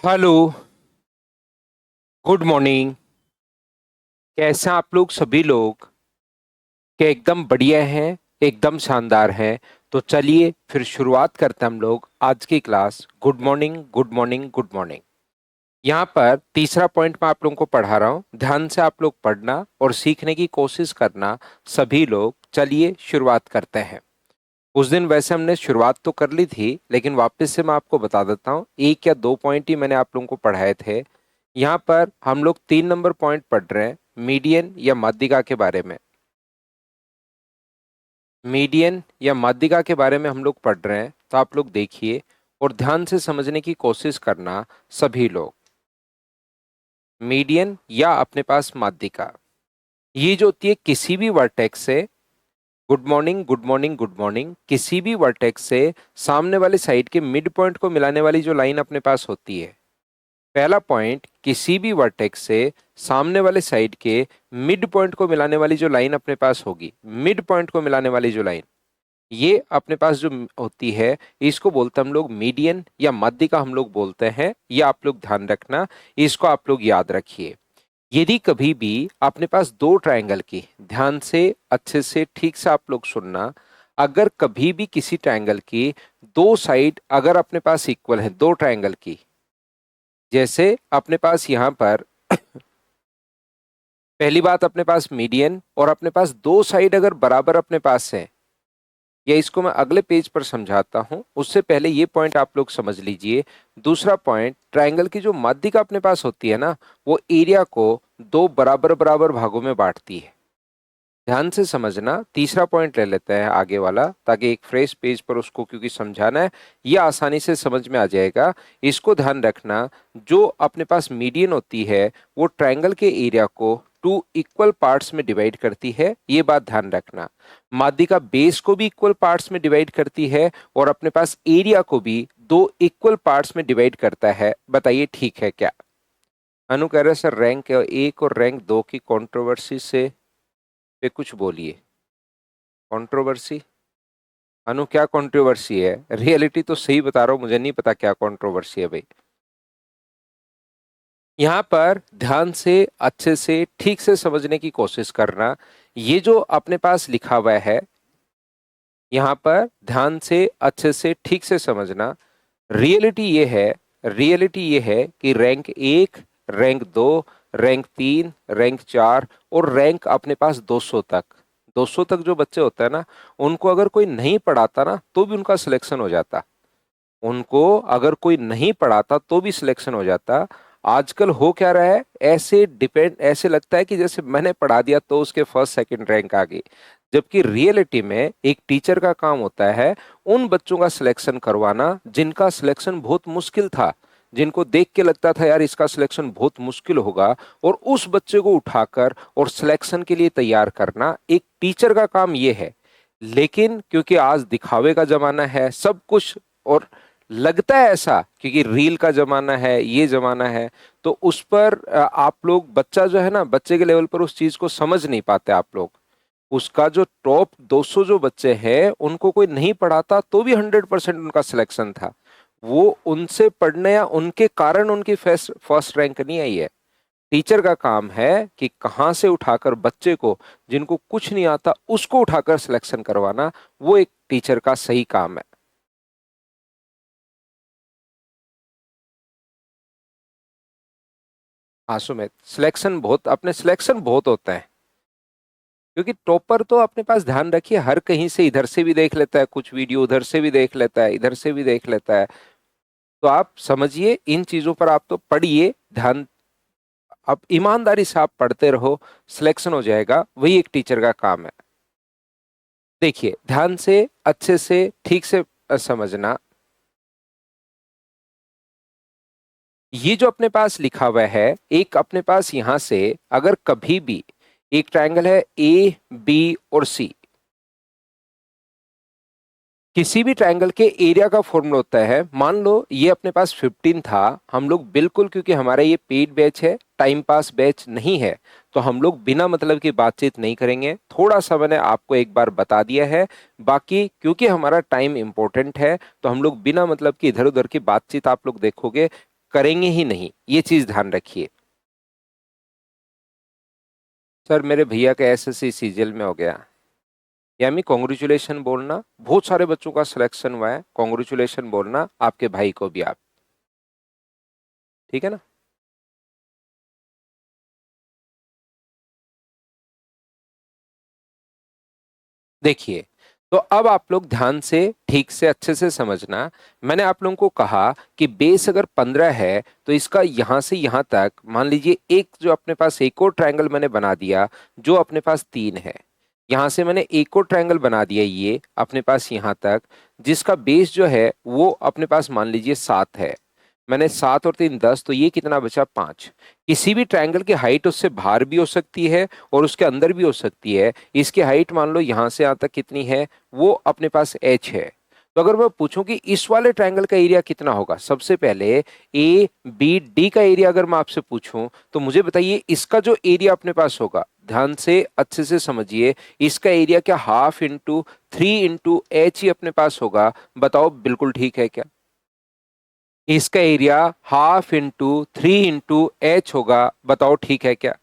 Hello. Good morning. कैसे हैं आप लोग सभी लोग? क्या एकदम बढ़िया हैं? एकदम शानदार हैं। तो चलिए फिर शुरुआत करते हैं हम लोग आज की class. Good morning, good morning, good morning. यहाँ पर तीसरा पॉइंट मैं आप लोगों को पढ़ा रहा हूँ, ध्यान से आप लोग पढ़ना और सीखने की कोशिश करना सभी लोग। चलिए शुरुआत करते हैं। उस दिन वैसे हमने शुरुआत तो कर ली थी, लेकिन वापस से मैं आपको बता देता हूँ, एक या दो पॉइंट ही मैंने आप लोगों को पढ़ाए थे। यहाँ पर हम लोग 3 नंबर पॉइंट पढ़ रहे हैं, मीडियन या माध्यिका के बारे में। मीडियन या माध्यिका के बारे में हम लोग पढ़ रहे हैं, तो आप लोग देखिए और ध्यान से समझने की कोशिश करना सभी लोग। मीडियन या अपने पास माध्यिका, ये जो होती है किसी भी वर्टेक्स से, good morning, good morning, good morning, किसी भी वर्टेक्स से सामने वाले साइड के मिड पॉइंट को मिलाने वाली जो लाइन अपने पास होती है। पहला पॉइंट, किसी भी वर्टेक्स से सामने वाले साइड के मिड पॉइंट को मिलाने वाली जो लाइन अपने पास होगी, मिड पॉइंट को मिलाने वाली जो लाइन, ये अपने पास जो होती है, इसको बोलते हैं हम लोग मीडियन या माध्यिका हम लोग बोलते हैं। ये आप लोग ध्यान रखना, इसको आप लोग याद रखिए। यदि कभी भी अपने पास दो ट्रायंगल की, ध्यान से अच्छे से ठीक से आप लोग सुनना, अगर कभी भी किसी ट्रायंगल की दो साइड अगर अपने पास इक्वल है, दो ट्रायंगल की, जैसे अपने पास यहां पर पहली बात अपने पास मीडियन और अपने पास दो साइड अगर बराबर अपने पास है, या इसको मैं अगले पेज पर समझाता हूं, उससे पहले ये पॉइंट आप लोग समझ लीजिए। दूसरा पॉइंट, ट्रायंगल की जो माध्यिका अपने पास होती है ना, वो एरिया को दो बराबर बराबर भागों में बांटती है। ध्यान से समझना। तीसरा पॉइंट ले लेते हैं आगे वाला, ताकि एक फ्रेश पेज पर उसको क्योंकि समझाना है, ये आसानी से समझ में आ जाएगा। इसको ध्यान रखना, जो अपने पास मीडियन होती है वो ट्रायंगल के एरिया को टू इक्वल पार्ट्स में डिवाइड करती है, ये बात ध्यान रखना। माध्यिका बेस को भी इक्वल पार्ट्स में डिवाइड करती है और अपने पास एरिया को भी दो इक्वल पार्ट्स में डिवाइड करता है। बताइए ठीक है क्या? अनु कह रहे सर रैंक 1 और रैंक 2 की कंट्रोवर्सी से पे कुछ बोलिए। कंट्रोवर्सी? अनु क्या कंट्रोवर्सी है? रियलिटी तो सही बता रहा हूं, मुझे नहीं पता क्या कंट्रोवर्सी है भाई। यहां पर ध्यान से अच्छे से ठीक से समझने की कोशिश करना। ये जो अपने पास लिखा हुआ है, यहां पर ध्यान से अच्छे से ठीक से समझना। रियलिटी ये है, रियलिटी ये है कि रैंक 1, रैंक 2, रैंक 3, रैंक 4 और रैंक अपने पास 200 तक, 200 तक जो बच्चे होते हैं ना, उनको अगर कोई नहीं पढ़ाता ना तो भी उनका सिलेक्शन हो जाता। उनको अगर कोई नहीं पढ़ाता तो भी सिलेक्शन हो जाता। आजकल हो क्या रहा है, ऐसे डिपेंड, ऐसे लगता है कि जैसे मैंने पढ़ा दिया तो उसके फर्स्ट सेकंड रैंक आ गई। जबकि रियलिटी में एक टीचर का काम होता है उन बच्चों का सिलेक्शन करवाना जिनका सिलेक्शन बहुत मुश्किल था, जिनको देख के लगता था यार इसका सिलेक्शन बहुत मुश्किल होगा, और उस बच्चे को उठाकर और सिलेक्शन के लिए तैयार करना एक टीचर का काम ये है। लेकिन क्योंकि आज दिखावे का जमाना है सब कुछ, और लगता है ऐसा क्योंकि रील का जमाना है, ये जमाना है, तो उस पर आप लोग, बच्चा जो है ना, बच्चे के लेवल पर उस चीज को समझ नहीं पाते आप लोग। उसका जो टॉप 200 जो बच्चे हैं उनको कोई नहीं पढ़ाता तो भी 100% उनका सिलेक्शन था। वो उनसे पढ़ने या उनके कारण उनकी फर्स्ट फर्स्ट रैंक नहीं आई है। टीचर का काम है कि कहां से उठाकर बच्चे को, जिनको कुछ नहीं आता उसको उठाकर सिलेक्शन करवाना, वो एक टीचर का सही काम है। हाँ सुमित, सिलेक्शन बहुत, अपने सिलेक्शन बहुत होता है, क्योंकि टॉपर तो अपने पास ध्यान रखिए हर कहीं से, इधर से भी देख लेता है कुछ वीडियो, उधर से भी देख लेता है, इधर से भी देख लेता है। तो आप समझिए इन चीजों पर, आप तो पढ़िए ध्यान, आप ईमानदारी से आप पढ़ते रहो, सिलेक्शन हो जाएगा, वही एक टीचर का काम है। देखिए ध्यान से अच्छे से ठीक से समझना। ये जो अपने पास लिखा हुआ है, एक अपने पास यहां से अगर कभी भी एक ट्रायंगल है ए बी और सी, किसी भी ट्रायंगल के एरिया का फॉर्मूला होता है। मान लो ये अपने पास 15 था, हम लोग बिल्कुल, क्योंकि हमारा ये पेड बैच है, टाइम पास बैच नहीं है, तो हम लोग बिना मतलब की बातचीत नहीं करेंगे। थोड़ा सा मैंने आपको एक बार बता दिया है, बाकी क्योंकि हमारा टाइम इंपॉर्टेंट है तो हम लोग बिना मतलब की इधर उधर की बातचीत आप लोग देखोगे, करेंगे ही नहीं, ये चीज ध्यान रखिए। सर मेरे भैया का एसएससी सीजीएल में हो गया। यामी कॉन्ग्रेचुलेशन बोलना, बहुत सारे बच्चों का सिलेक्शन हुआ है, कॉन्ग्रेचुलेशन बोलना आपके भाई को भी आप, ठीक है ना। देखिए, तो अब आप लोग ध्यान से ठीक से अच्छे से समझना। मैंने आप लोगों को कहा कि बेस अगर 15 है तो इसका यहां से यहां तक मान लीजिए एक जो अपने पास एक और ट्रायंगल मैंने बना दिया जो अपने पास 3 है। यहां से मैंने एक और ट्रायंगल बना दिया ये अपने पास यहां तक, जिसका बेस जो है वो अपने पास मान लीजिए 7 है। मैंने 7 और 3 10, तो ये कितना बचा 5। किसी भी ट्रायंगल की हाइट उससे बाहर भी हो सकती है और उसके अंदर भी हो सकती है। इसकी हाइट मान लो यहां से यहां तक कितनी है, वो अपने पास h है। तो अगर मैं पूछूं कि इस वाले ट्रायंगल का एरिया कितना होगा, सबसे पहले ए बी डी का एरिया अगर मैं आपसे पूछूं तो मुझे बताइए इसका जो एरिया अपने पास होगा, ध्यान से अच्छे से समझिए, इसका एरिया क्या हाफ इंटू 3 इंटू h ही अपने पास होगा। बताओ बिल्कुल ठीक है क्या? इसका area half into 3 into h होगा। बताओ ठीक है क्या?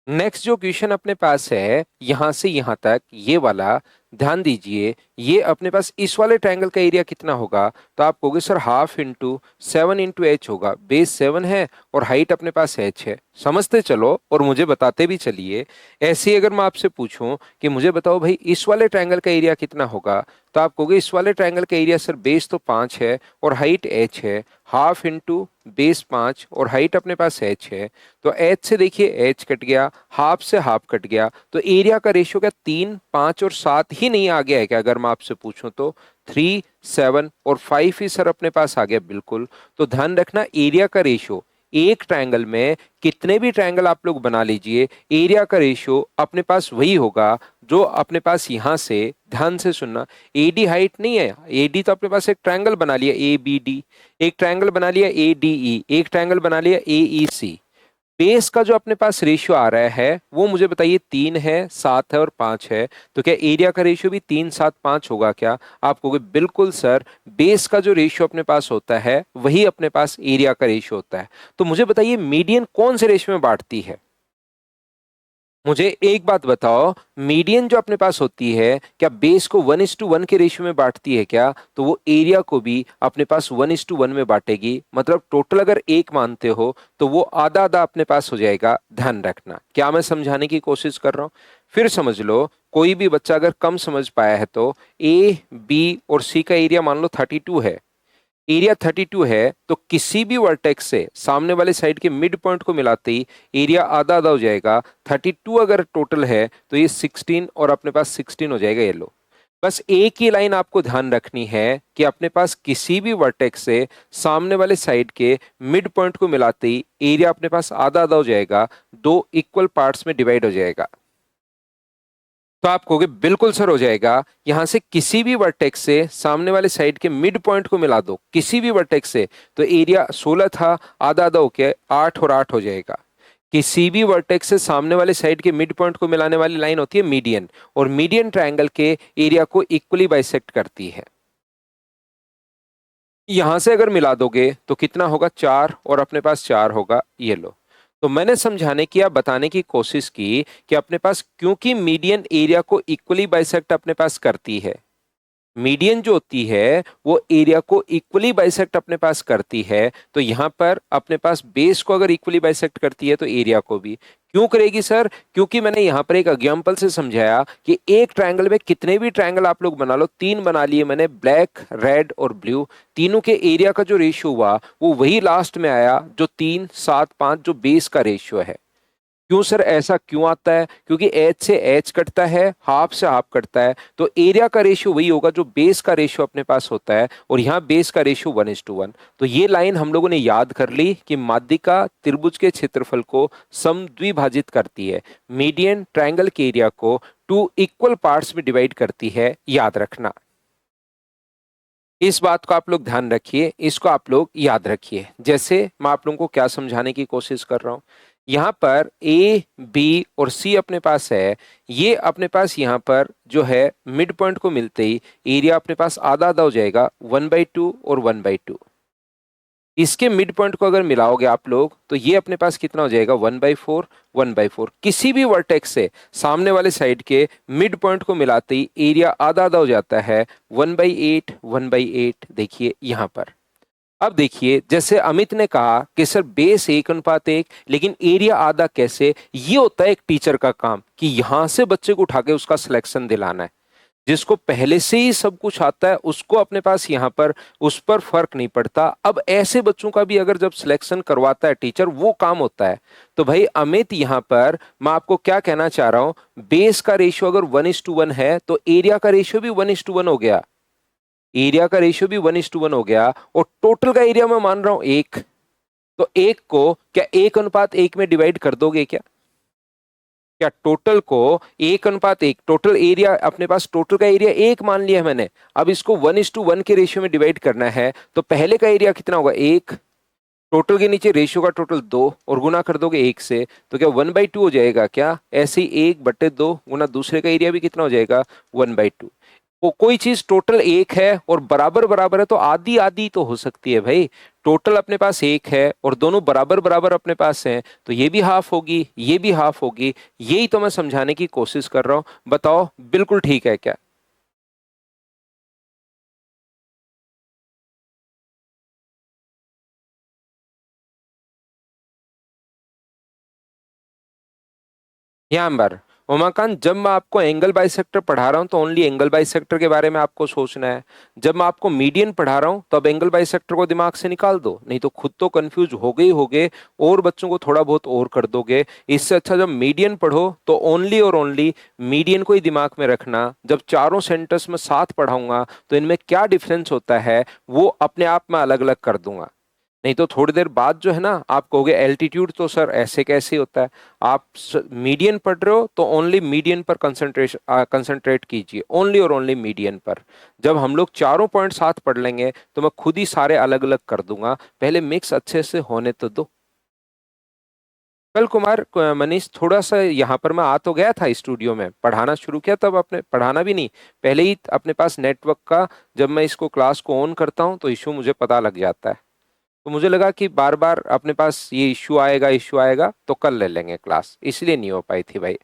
नेक्स्ट जो क्वेश्चन अपने पास है यहां से यहां तक ये वाला, ध्यान दीजिए, ये अपने पास इस वाले ट्रायंगल का एरिया कितना होगा? तो आप कहोगे sir half into 7 into h होगा। बेस 7 है और हाइट अपने पास h है। समझते चलो और मुझे बताते भी चलिए। ऐसे ही अगर मैं आपसे पूछूं कि मुझे बताओ भाई इस वाले ट्रायंगल का एरिया कितना होगा, तो आप कहोगे इस वाले ट्रायंगल का एरिया सर बेस तो 5 है और हाइट h है। हाफ इंटू बेस 5 और हाइट अपने पास h है। तो h से देखिए h कट गया, हाफ से हाफ कट गया, तो एरिया का रेशियो क्या 3 5 और 7 ही नहीं आ गया है क्या? अगर मैं आपसे पूछूं तो 3 7 और 5 ही सर अपने पास आ गया, बिल्कुल। तो ध्यान रखना एरिया का रेशियो, एक ट्रायंगल में कितने भी ट्रायंगल आप लोग बना लीजिए, एरिया का रेशियो अपने पास वही होगा जो अपने पास यहां से, ध्यान से सुनना, एडी हाइट नहीं है। एडी तो अपने पास एक ट्रायंगल बना लिया ए बी डी, एक ट्रायंगल बना लिया ए डी ई, एक ट्रायंगल बना लिया ए ई सी। बेस का जो अपने पास रेशियो आ रहा है वो मुझे बताइए 3 है 7 है और 5 है। तो क्या एरिया का रेशियो भी 3 7 5 होगा क्या? आप कहोगे बिल्कुल सर, बेस का जो रेशियो अपने पास होता है वही अपने पास एरिया का रेशियो होता है। तो मुझे बताइए मीडियन कौन से रेशियो में बांटती है? मुझे एक बात बताओ, मीडियन जो अपने पास होती है क्या बेस को 1:1 के रेशियो में बांटती है क्या? तो वो एरिया को भी अपने पास 1:1 में बांटेगी। मतलब टोटल अगर एक मानते हो तो वो आधा आधा अपने पास हो जाएगा। ध्यान रखना, क्या मैं समझाने की कोशिश कर रहा हूं? फिर समझ लो, कोई भी बच्चा अगर कम समझ पाया है तो ए बी और सी का एरिया मान लो 32 है। एरिया 32 है तो किसी भी वर्टेक्स से सामने वाले साइड के मिड पॉइंट को मिलाते ही एरिया आधा आधा हो जाएगा। 32 अगर टोटल है तो ये 16 और अपने पास 16 हो जाएगा। ये लो, बस एक ही लाइन आपको ध्यान रखनी है कि अपने पास किसी भी वर्टेक्स से सामने वाले साइड के मिड पॉइंट को मिलाते ही एरिया अपने पास आधा आधा हो जाएगा, दो इक्वल पार्ट्स में डिवाइड हो जाएगा। तो आप कहोगे बिल्कुल सर हो जाएगा। यहां से किसी भी वर्टेक्स से सामने वाले साइड के मिड पॉइंट को मिला दो, किसी भी वर्टेक्स से, तो एरिया 16 था, आधा आधा होके 8 और 8 हो जाएगा। किसी भी वर्टेक्स से सामने वाले साइड के मिड पॉइंट को मिलाने वाली लाइन होती है मीडियन, और मीडियन ट्रायंगल के एरिया को इक्वली बाइसेक्ट करती है। यहां से अगर मिला दोगे तो कितना होगा 4 और अपने पास 4 होगा। ये लो, तो मैंने समझाने की या बताने की कोशिश की कि अपने पास क्योंकि मीडियन एरिया को इक्वली बाइसेक्ट अपने पास करती है, मीडियन जो होती है वो एरिया को इक्वली बाइसेक्ट अपने पास करती है, तो यहां पर अपने पास बेस को अगर इक्वली बाइसेक्ट करती है तो एरिया को भी क्यों करेगी सर? क्योंकि मैंने यहां पर एक एग्जांपल से समझाया कि एक ट्रायंगल में कितने भी ट्रायंगल आप लोग बना लो, 3 बना लिए मैंने, ब्लैक रेड और ब्लू, तीनों के एरिया का जो रेशियो हुआ वो वही लास्ट में आया जो 3 7 5 जो बेस का रेशियो है। क्यों सर ऐसा क्यों आता है? क्योंकि एच से एच कटता है, हाफ से हाफ कटता है, तो एरिया का रेशियो वही होगा जो बेस का रेशियो अपने पास होता है, और यहाँ बेस का रेशियो 1:1। तो ये लाइन हम लोगों ने याद कर ली कि माध्यिका त्रिभुज के क्षेत्रफल को समद्विभाजित करती है, मीडियन ट्रायंगल के एरिया को 2 इक्वल पार्ट्स में डिवाइड करती है। याद रखना, इस बात को आप लोग ध्यान रखिए, इसको आप लोग याद रखिए। जैसे मैं आप लोगों को क्या समझाने की कोशिश कर रहा हूं, यहाँ पर ए बी और सी अपने पास है, ये अपने पास यहाँ पर जो है मिड पॉइंट को मिलते ही एरिया अपने पास आधा आधा हो जाएगा, 1/2 और 1/2। इसके मिड पॉइंट को अगर मिलाओगे आप लोग तो ये अपने पास कितना हो जाएगा, 1/4 1/4। किसी भी वर्टेक्स से सामने वाले साइड के मिड पॉइंट को मिलाते ही एरिया आधा आधा हो जाता है, 1/8 1/8। देखिए यहां पर, अब देखिए जैसे अमित ने कहा कि सर बेस 1:1, लेकिन एरिया आधा कैसे, ये होता है एक टीचर का काम कि यहां से बच्चे को उठा के उसका सिलेक्शन दिलाना है। जिसको पहले से ही सब कुछ आता है उसको अपने पास यहाँ पर उस पर फर्क नहीं पड़ता। अब ऐसे बच्चों का भी अगर जब सिलेक्शन करवाता है टीचर, वो काम होता है। तो भाई अमित, यहाँ पर मैं आपको क्या कहना चाह रहा हूं, बेस का रेशियो अगर 1:1 है तो एरिया का रेशियो भी 1:1 हो गया। एरिया का रेशियो भी 1:1 हो गया, और टोटल का एरिया मैं मान रहा हूं 1। तो 1 को क्या 1:1 में डिवाइड कर दोगे क्या? क्या टोटल को 1:1, टोटल एरिया अपने पास, टोटल का एरिया 1 मान लिया है मैंने। अब इसको 1:1 के रेशियो में डिवाइड करना है, तो पहले का एरिया कितना होगा, 1। टोटल के नीचे रेशियो का टोटल 2, और गुना कर दोगे 1 से, तो क्या 1/2 हो जाएगा क्या? ऐसे ही 1/2 गुना दूसरे का एरिया भी कितना हो जाएगा, 1/2। वो कोई चीज टोटल 1 है और बराबर बराबर है तो आधी आधी तो हो सकती है भाई। टोटल अपने पास 1 है और दोनों बराबर बराबर अपने पास हैं, तो ये भी हाफ होगी, ये भी हाफ होगी। यही तो मैं समझाने की कोशिश कर रहा हूं। बताओ बिल्कुल ठीक है क्या? यहाँ पर उमाकांत, जब मैं आपको एंगल बाइसेक्टर पढ़ा रहा हूं तो ओनली एंगल बाइसेक्टर के बारे में आपको सोचना है। जब मैं आपको मीडियन पढ़ा रहा हूं तो अब एंगल बाइसेक्टर को दिमाग से निकाल दो, नहीं तो खुद तो कंफ्यूज हो गए ही होगे और बच्चों को थोड़ा बहुत और कर दोगे। इससे अच्छा जब मीडियन पढ़ो तो ओनली और ओनली मीडियन को ही दिमाग में रखना। जब चारों सेंटर्स में साथ पढ़ाऊंगा तो इनमें क्या डिफरेंस होता है वो अपने आप में अलग अलग कर दूंगा। नहीं तो थोड़ी देर बाद जो है ना, आप कहोगे एल्टीट्यूड तो सर ऐसे कैसे होता है। आप मीडियन पढ़ रहे हो तो ओनली मीडियन पर कंसंट्रेट कीजिए, ओनली और ओनली मीडियन पर। जब हम लोग चारों पॉइंट साथ पढ़ लेंगे तो मैं खुद ही सारे अलग अलग कर दूंगा, पहले मिक्स अच्छे से होने तो दो। कल कुमार मनीष, थोड़ा सा यहाँ पर मैं आ तो गया था स्टूडियो में, पढ़ाना शुरू किया तब अपने पढ़ाना भी नहीं, पहले ही अपने पास नेटवर्क का, जब मैं इसको क्लास को ऑन करता हूँ तो इशू मुझे पता लग जाता है। तो मुझे लगा कि बार बार अपने पास ये इश्यू आएगा तो कल ले लेंगे क्लास, इसलिए नहीं हो पाई थी भाई।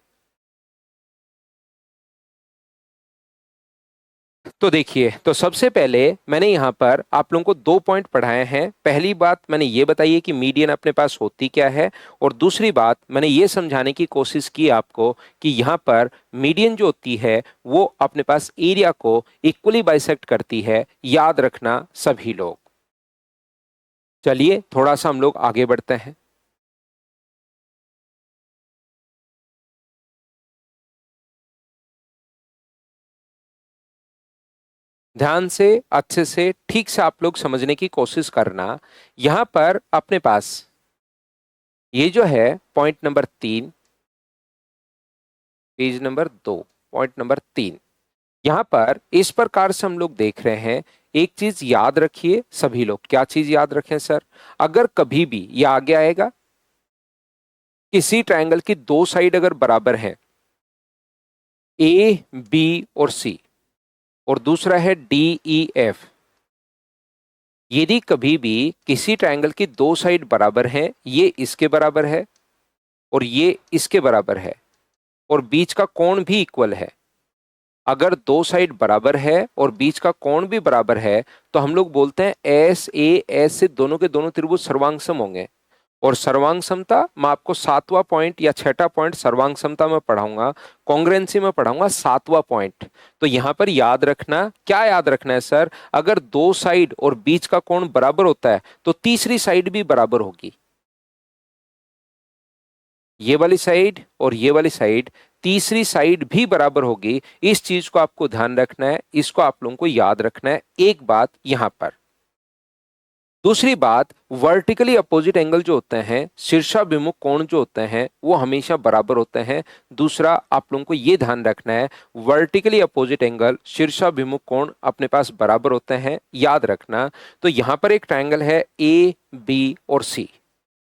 तो देखिए, तो सबसे पहले मैंने यहाँ पर आप लोगों को 2 पॉइंट पढ़ाए हैं। पहली बात मैंने ये बताई है कि मीडियन अपने पास होती क्या है, और दूसरी बात मैंने ये समझाने की कोशिश की आपको कि यहाँ पर मीडियन जो होती है वो अपने पास एरिया को इक्वली बाइसेक्ट करती है, याद रखना सभी लोग। चलिए थोड़ा सा हम लोग आगे बढ़ते हैं। ध्यान से, अच्छे से, ठीक से आप लोग समझने की कोशिश करना। यहां पर अपने पास ये जो है point number 3, page number 2, point number 3, यहां पर इस प्रकार से हम लोग देख रहे हैं। एक चीज याद रखिए सभी लोग, क्या चीज याद रखें सर, अगर कभी भी ये आगे आएगा, किसी ट्रायंगल की दो साइड अगर बराबर है, ए बी और सी, और दूसरा है डी ई एफ, यदि कभी भी किसी ट्रायंगल की दो साइड बराबर हैं, ये इसके बराबर है और ये इसके बराबर है, और बीच का कोण भी इक्वल है, अगर दो साइड बराबर है और बीच का कोण भी बराबर है तो हम लोग बोलते हैं एस ए एस से दोनों के दोनों त्रिभुज सर्वांग सम होंगे। और सर्वांग समता मैं आपको 7वां पॉइंट या 6ठा पॉइंट सर्वांग समता में पढ़ाऊंगा, कॉन्ग्रुएंसी में पढ़ाऊंगा 7वां पॉइंट। तो यहां पर याद रखना, क्या याद रखना है सर, अगर दो साइड और बीच का कोण बराबर होता है तो तीसरी साइड भी बराबर होगी। ये वाली साइड और ये वाली साइड, तीसरी साइड भी बराबर होगी। इस चीज को आपको ध्यान रखना है, इसको आप लोगों को याद रखना है। एक बात यहां पर, दूसरी बात, वर्टिकली अपोजिट एंगल जो होते हैं, शीर्षाभिमुख कोण जो होते हैं वो हमेशा बराबर होते हैं। दूसरा आप लोगों को ये ध्यान रखना है, वर्टिकली अपोजिट एंगल शीर्षाभिमुख कोण अपने पास बराबर होते हैं, याद रखना। तो यहां पर एक ट्रायंगल है ए बी और सी,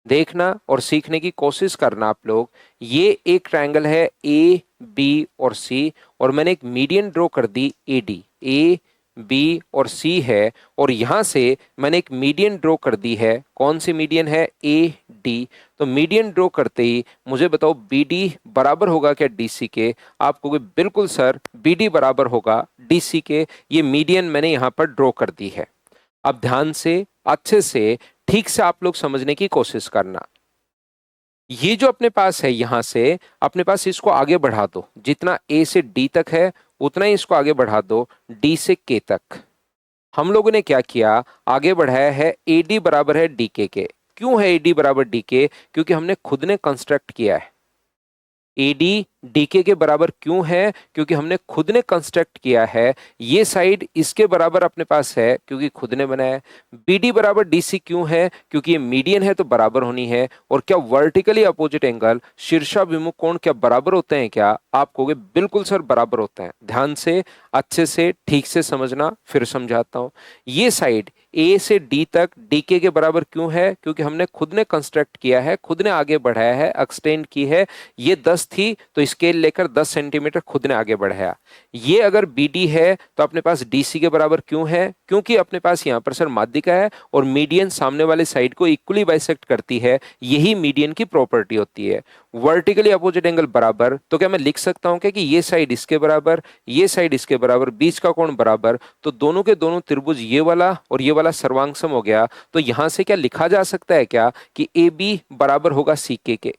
देखना और सीखने की कोशिश करना आप लोग। ये एक ट्रायंगल है ए बी और सी, और मैंने एक मीडियन ड्रॉ कर दी ए डी। ए बी और सी है, और यहां से मैंने एक मीडियन ड्रॉ कर दी है। कौन सी मीडियन है? A D. तो मीडियन ड्रॉ करते ही मुझे बताओ बी डी बराबर होगा क्या डी सी के? आप कहोगे बिल्कुल सर, बी डी बराबर होगा डी सी के। ये मीडियन मैंने यहां पर ड्रॉ कर दी है। अब ध्यान से, अच्छे से, ठीक से आप लोग समझने की कोशिश करना। ये जो अपने पास है, यहां से अपने पास इसको आगे बढ़ा दो, जितना ए से डी तक है उतना ही इसको आगे बढ़ा दो डी से के तक। हम लोगों ने क्या किया, आगे बढ़ाया है ए डी बराबर है डी के। क्यों है ए डी बराबर डी के? क्योंकि हमने खुद ने कंस्ट्रक्ट किया है। एडी डीके के बराबर क्यों है? क्योंकि हमने खुद ने कंस्ट्रक्ट किया है। ये साइड इसके बराबर अपने पास है क्योंकि खुद ने बनाया है। बीडी बराबर डीसी क्यों है? क्योंकि ये मीडियन है तो बराबर होनी है। और क्या वर्टिकली अपोजिट एंगल, शीर्षाभिमुख कोण क्या बराबर होते हैं क्या? आप कहोगे बिल्कुल सर बराबर होते हैं। ध्यान से, अच्छे से, ठीक से समझना, फिर समझाता हूं। ये साइड ए से डी तक डीके के बराबर क्यों है? क्योंकि हमने खुद ने कंस्ट्रक्ट किया है, खुद ने आगे बढ़ाया है, एक्सटेंड की है। ये 10 थी तो स्केल लेकर 10 सेंटीमीटर खुद ने आगे बढ़ाया। ये अगर बीडी है तो अपने पास डीसी के बराबर क्यों है? क्योंकि अपने पास यहां पर सर माध्यिका है और मीडियन सामने वाले साइड को इक्वली बाइसेक्ट करती है। यही मीडियन की प्रॉपर्टी होती है। वर्टिकली अपोजिट एंगल बराबर, तो क्या मैं लिख सकता हूं क्या कि ये साइड इसके बराबर, ये साइड इसके बराबर, बीच का कोण बराबर, तो दोनों के दोनों त्रिभुज ये वाला और ये वाला सर्वांगसम हो गया। तो यहां से क्या लिखा जा सकता है क्या कि ए बी बराबर होगा सी के?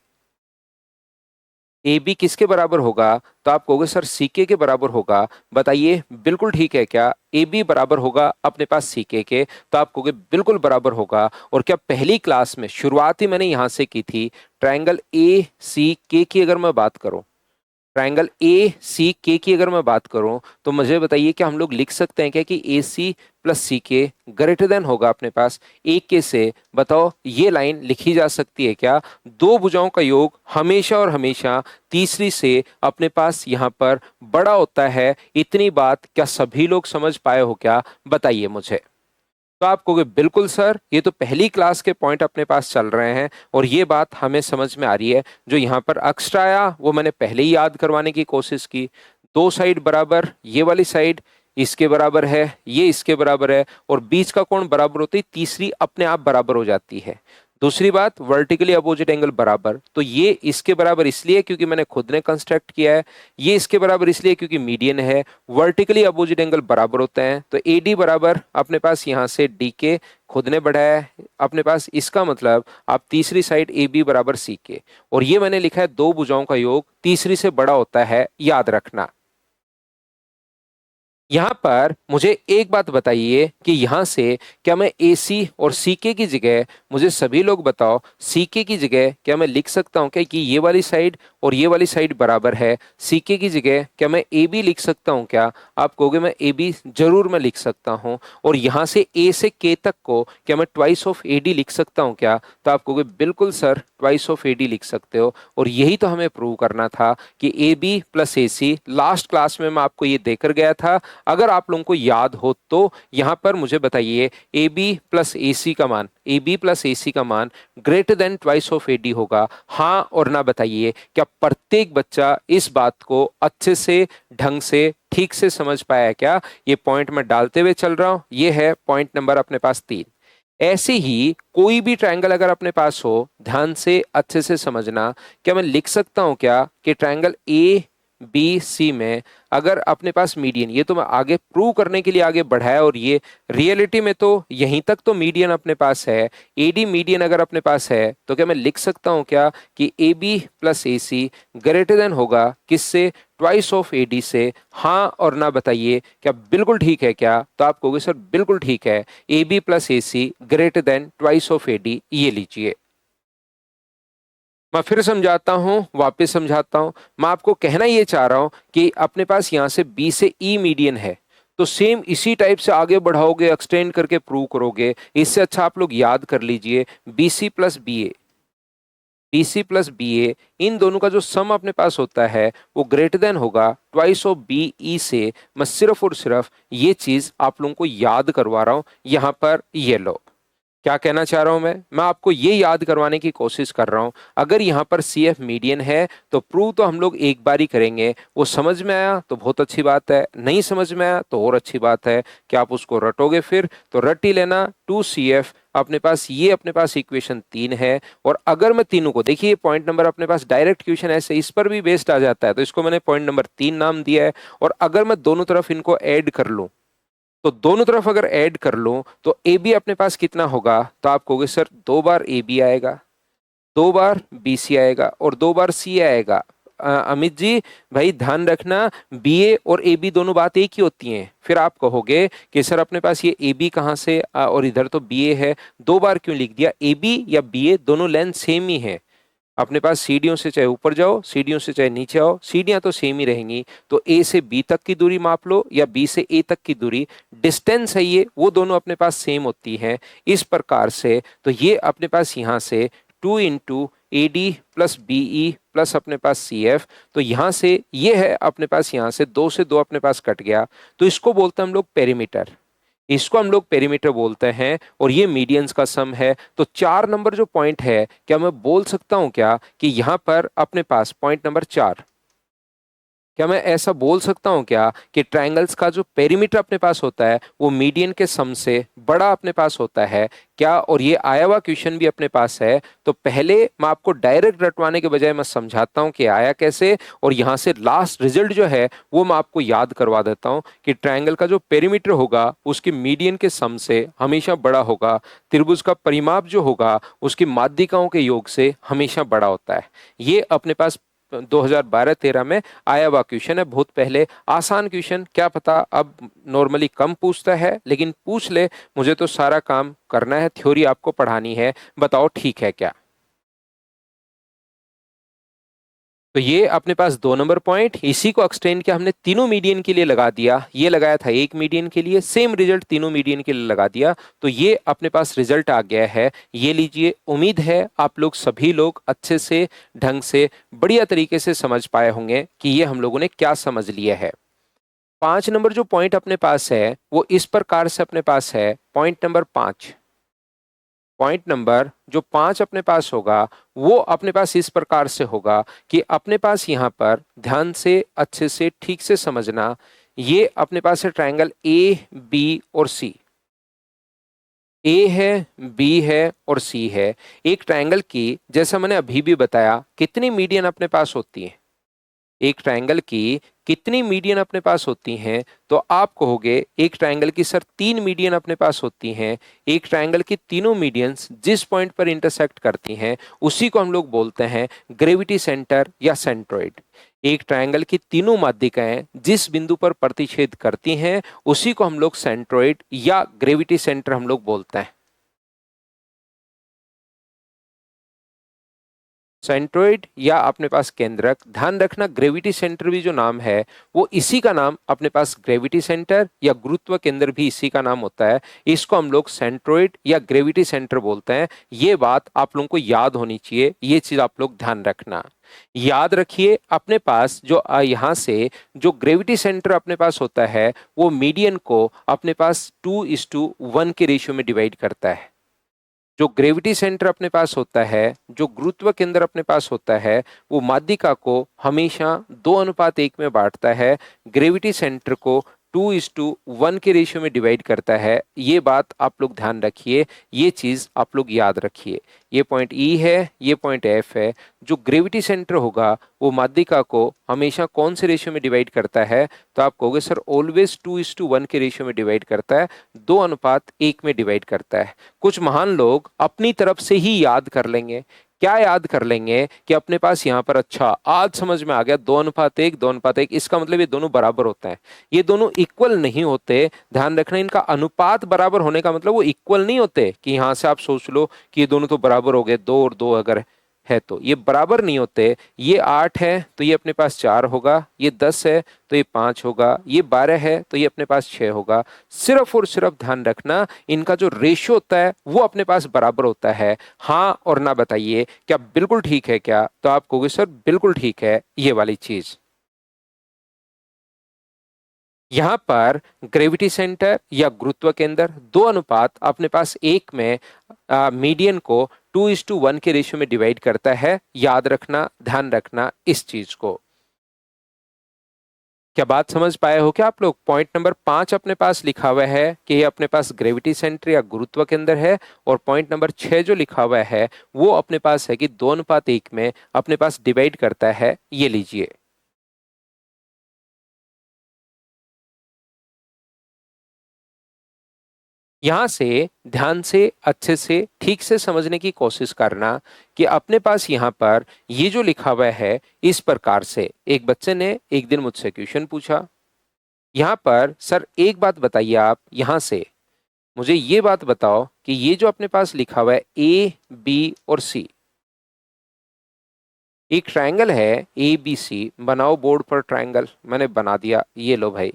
ए बी किसके बराबर होगा? तो आप कहोगे सर सी के बराबर होगा। बताइए बिल्कुल ठीक है क्या? ए बी बराबर होगा अपने पास सी के? तो आप कहोगे बिल्कुल बराबर होगा। और क्या पहली क्लास में शुरुआत ही मैंने यहां से की थी। ट्रायंगल ए सी के की अगर मैं बात करूं, ट्रायंगल ए सी के की अगर मैं बात करूं, तो मुझे बताइए क्या हम लोग लिख सकते हैं क्या कि ए सी प्लस सी के ग्रेटर देन होगा अपने पास ए के से? बताओ ये लाइन लिखी जा सकती है क्या? दो भुजाओं का योग हमेशा और हमेशा तीसरी से अपने पास यहां पर बड़ा होता है। इतनी बात क्या सभी लोग समझ पाए हो क्या? बताइए मुझे। तो आप कहोगे बिल्कुल सर, ये तो पहली क्लास के पॉइंट अपने पास चल रहे हैं और ये बात हमें समझ में आ रही है। जो यहाँ पर एक्स्ट्रा आया वो मैंने पहले ही याद करवाने की कोशिश की। दो साइड बराबर, ये वाली साइड इसके बराबर है, ये इसके बराबर है, और बीच का कोण बराबर होती, तीसरी अपने आप बराबर हो जाती है। दूसरी बात, वर्टिकली अपोजिट एंगल बराबर, तो ये इसके बराबर इसलिए क्योंकि मैंने खुद ने कंस्ट्रक्ट किया है, ये इसके बराबर इसलिए क्योंकि मीडियन है। वर्टिकली अपोजिट एंगल बराबर होते हैं, तो ए डी बराबर अपने पास यहां से डी के खुद ने बढ़ाया है अपने पास। इसका मतलब आप तीसरी साइड ए बी बराबर सी के, और ये मैंने लिखा है दो भुजाओं का योग तीसरी से बड़ा होता है, याद रखना। यहां पर मुझे एक बात बताइए कि यहां से क्या मैं AC और CK की जगह, मुझे सभी लोग बताओ, CK की जगह क्या मैं लिख सकता हूं क्या कि ये वाली साइड और ये वाली साइड बराबर है? CK की जगह क्या मैं AB लिख सकता हूं क्या? आप कहोगे मैं AB जरूर मैं लिख सकता हूं। और यहां से A से K तक को क्या मैं ट्वाइस ऑफ AD लिख सकता हूं क्या? तो आप कहोगे बिल्कुल सर ट्वाइस ऑफ AD लिख सकते हो। और यही तो हमें प्रूव करना था कि AB plus AC, last class में मैं आपको ये देकर गया था। अगर आप लोगों को याद हो तो यहां पर मुझे बताइए ए बी प्लस ए सी का मान, ए बी प्लस ए सी का मान greater than twice of A D होगा, हाँ और ना? बताइए क्या प्रत्येक बच्चा इस बात को अच्छे से, ढंग से, ठीक से समझ पाया क्या? ये पॉइंट मैं डालते हुए चल रहा हूं। ये है पॉइंट नंबर अपने पास 3। ऐसे ही कोई भी ट्रायंगल अगर अपने पास हो, ध्यान से अच्छे से समझना। क्या मैं लिख सकता हूं क्या कि ट्रायंगल ए बी सी में अगर अपने पास मीडियन, ये तो मैं आगे प्रूव करने के लिए आगे बढ़ाया, और ये रियलिटी में तो यहीं तक तो मीडियन अपने पास है। एडी मीडियन अगर अपने पास है तो क्या मैं लिख सकता हूं क्या कि A B plus A C greater than होगा किससे? ट्वाइस ऑफ ए डी से, हाँ और ना? बताइए क्या बिल्कुल ठीक है क्या? तो आप कहोगे सर बिल्कुल ठीक है, A B plus A C greater than twice of A D. ये लीजिए, मैं फिर समझाता हूं, वापस समझाता हूं। मैं आपको कहना ये चाह रहा हूं कि अपने पास यहां से बी से ई मीडियन है, तो सेम इसी टाइप से आगे बढ़ाओगे, एक्सटेंड करके प्रूव करोगे। इससे अच्छा आप लोग याद कर लीजिए बी सी प्लस बी ए, बी सी प्लस बी ए, इन दोनों का जो सम अपने पास होता है वो ग्रेटर देन होगा ट्वाइस ऑफ बी ई से। मैं सिर्फ और सिर्फ ये चीज आप लोगों को याद करवा रहा हूं। यहां पर ये लो, क्या कहना चाह रहा हूं मैं आपको ये याद करवाने की कोशिश कर रहा हूं। अगर यहाँ पर सी एफ मीडियन है तो प्रूव तो हम लोग एक बार ही करेंगे। वो समझ में आया तो बहुत अच्छी बात है, नहीं समझ में आया तो और अच्छी बात है कि आप उसको रटोगे। फिर तो रट ही लेना 2CF अपने पास, ये अपने पास इक्वेशन 3 है। और अगर मैं तीनों को, देखिए पॉइंट नंबर अपने पास डायरेक्ट क्वेश्चन ऐसे इस पर भी बेस्ड आ जाता है, तो इसको मैंने पॉइंट नंबर 3 नाम दिया है। और अगर मैं दोनों तरफ इनको ऐड कर लूं, तो दोनों तरफ अगर ऐड कर लूं तो ए बी अपने पास कितना होगा, तो आप कहोगे सर 2 बार ए बी आएगा, 2 बार बी सी आएगा और 2 बार सी आएगा। अमित जी भाई ध्यान रखना, बी ए और ए बी दोनों बात एक ही होती हैं। फिर आप कहोगे कि सर अपने पास ये ए बी कहाँ से और इधर तो बी ए है, 2 बार क्यों लिख दिया? ए बी या बी ए दोनों लेंथ सेम ही है अपने पास। सीढ़ियों से चाहे ऊपर जाओ, सीढ़ियों से चाहे नीचे आओ, सीढ़ियां तो सेम ही रहेंगी। तो ए से बी तक की दूरी माप लो या बी से ए तक की दूरी, डिस्टेंस है ये, वो दोनों अपने पास सेम होती हैं इस प्रकार से। तो ये अपने पास यहाँ से 2 into A D plus B E plus अपने पास सी एफ। तो यहाँ से ये है अपने पास, यहाँ से 2 से 2 अपने पास कट गया, तो इसको बोलते हैं हम लोग पेरीमीटर। इसको हम लोग पेरीमीटर बोलते हैं और ये मीडियंस का सम है। तो 4 नंबर जो पॉइंट है, क्या मैं बोल सकता हूं क्या कि यहां पर अपने पास पॉइंट नंबर 4, क्या मैं ऐसा बोल सकता हूं क्या कि ट्रायंगल्स का जो पेरीमीटर अपने पास होता है वो मीडियन के सम से बड़ा अपने पास होता है क्या? और ये आया हुआ क्वेश्चन भी अपने पास है। तो पहले मैं आपको डायरेक्ट रटवाने के बजाय मैं समझाता हूं कि आया कैसे, और यहां से लास्ट रिजल्ट जो है वो मैं आपको याद करवा देता हूं कि ट्रायंगल का जो पेरीमीटर होगा उसकी मीडियन के सम से हमेशा बड़ा होगा। त्रिभुज का परिमाप जो होगा उसकी माध्यिकाओं के योग से हमेशा बड़ा होता है। ये अपने पास 2012-13 में आया हुआ क्वेश्चन है, बहुत पहले। आसान क्वेश्चन, क्या पता अब नॉर्मली कम पूछता है, लेकिन पूछ ले, मुझे तो सारा काम करना है, थ्योरी आपको पढ़ानी है। बताओ ठीक है क्या? तो ये अपने पास 2 नंबर पॉइंट, इसी को एक्सटेंड किया हमने तीनों मीडियन के लिए लगा दिया। ये लगाया था एक मीडियन के लिए, सेम रिजल्ट तीनों मीडियन के लिए लगा दिया। तो ये अपने पास रिजल्ट आ गया है, ये लीजिए। उम्मीद है आप लोग सभी लोग अच्छे से, ढंग से, बढ़िया तरीके से समझ पाए होंगे कि ये हम लोगों ने क्या समझ लिया है। 5 नंबर जो पॉइंट अपने पास है वो इस प्रकार से अपने पास है। पॉइंट नंबर 5, पॉइंट नंबर जो 5 अपने पास होगा वो अपने पास इस प्रकार से होगा कि अपने पास यहाँ पर ध्यान से, अच्छे से, ठीक से समझना। ये अपने पास है ट्रायंगल ए बी और सी। ए है, बी है और सी है। एक ट्रायंगल की, जैसा मैंने अभी भी बताया, कितनी मीडियन अपने पास होती है? एक ट्रायंगल की कितनी मीडियन अपने पास होती हैं? तो आप कहोगे एक ट्रायंगल की सर 3 मीडियन अपने पास होती हैं। एक ट्रायंगल की तीनों मीडियंस जिस पॉइंट पर इंटरसेक्ट करती हैं उसी को हम लोग बोलते हैं ग्रेविटी सेंटर या सेंट्रोइड। एक ट्रायंगल की तीनों माध्यिकाएं जिस बिंदु पर प्रतिच्छेद करती हैं उसी को हम लोग सेंट्रोइड या ग्रेविटी सेंटर हम लोग बोलते हैं। सेंट्रोइड या अपने पास केंद्रक। ध्यान रखना ग्रेविटी सेंटर भी जो नाम है वो इसी का नाम, अपने पास ग्रेविटी सेंटर या गुरुत्व केंद्र भी इसी का नाम होता है। इसको हम लोग सेंट्रोइड या ग्रेविटी सेंटर बोलते हैं। ये बात आप लोगों को याद होनी चाहिए, ये चीज आप लोग ध्यान रखना। याद रखिए अपने पास जो यहाँ से जो ग्रेविटी सेंटर अपने पास होता है वो मीडियन को अपने पास 2:1 के रेशियो में डिवाइड करता है। जो ग्रेविटी सेंटर अपने पास होता है, जो गुरुत्व केंद्र अपने पास होता है, वो माध्यिका को हमेशा 2:1 में बांटता है, ग्रेविटी सेंटर को 2:1 के रेशियो में डिवाइड करता है। ये बात आप लोग ध्यान रखिए, ये चीज आप लोग याद रखिए। ये पॉइंट ई है, ये पॉइंट एफ है। जो ग्रेविटी सेंटर होगा वो माध्यिका को हमेशा कौन से रेशियो में डिवाइड करता है? तो आप कहोगे सर ऑलवेज 2:1 के रेशियो में डिवाइड करता है, 2:1 में डिवाइड करता है। कुछ महान लोग अपनी तरफ से ही याद कर लेंगे। क्या याद कर लेंगे कि अपने पास यहाँ पर, अच्छा आज समझ में आ गया, 2:1, 2:1, इसका मतलब ये दोनों बराबर होता है। ये दोनों इक्वल नहीं होते। ध्यान रखना, इनका अनुपात बराबर होने का मतलब वो इक्वल नहीं होते कि यहाँ से आप सोच लो कि ये दोनों तो बराबर हो गए, 2 और 2 अगर है तो ये बराबर नहीं होते। ये 8 है तो ये अपने पास 4 होगा, ये 10 है तो ये 5 होगा, ये 12 है तो ये अपने पास 6 होगा। सिर्फ और सिर्फ ध्यान रखना इनका जो रेशियो होता है वो अपने पास बराबर होता है। हाँ और ना बताइए क्या बिल्कुल ठीक है क्या? तो आप कहोगे सर बिल्कुल ठीक है ये वाली चीज। यहाँ पर ग्रेविटी सेंटर या गुरुत्व केंद्र 2 अनुपात अपने पास 1 में मीडियन को 2:1 के रेशियो में डिवाइड करता है। याद रखना, ध्यान रखना इस चीज को। क्या बात समझ पाए हो क्या आप लोग? पॉइंट नंबर 5 अपने पास लिखा हुआ है कि ये अपने पास ग्रेविटी सेंटर या गुरुत्व केंद्र है, और पॉइंट नंबर 6 जो लिखा हुआ है वो अपने पास है कि 2:1 में अपने पास डिवाइड करता है। ये लीजिए। यहां से ध्यान से, अच्छे से, ठीक से समझने की कोशिश करना कि अपने पास यहां पर ये जो लिखा हुआ है इस प्रकार से। एक बच्चे ने एक दिन मुझसे क्वेश्चन पूछा, यहां पर सर एक बात बताइए, आप यहां से मुझे ये बात बताओ कि ये जो अपने पास लिखा हुआ है ए बी और सी, एक ट्रायंगल है ए बी सी, बनाओ बोर्ड पर ट्रायंगल। मैंने बना दिया, ये लो भाई।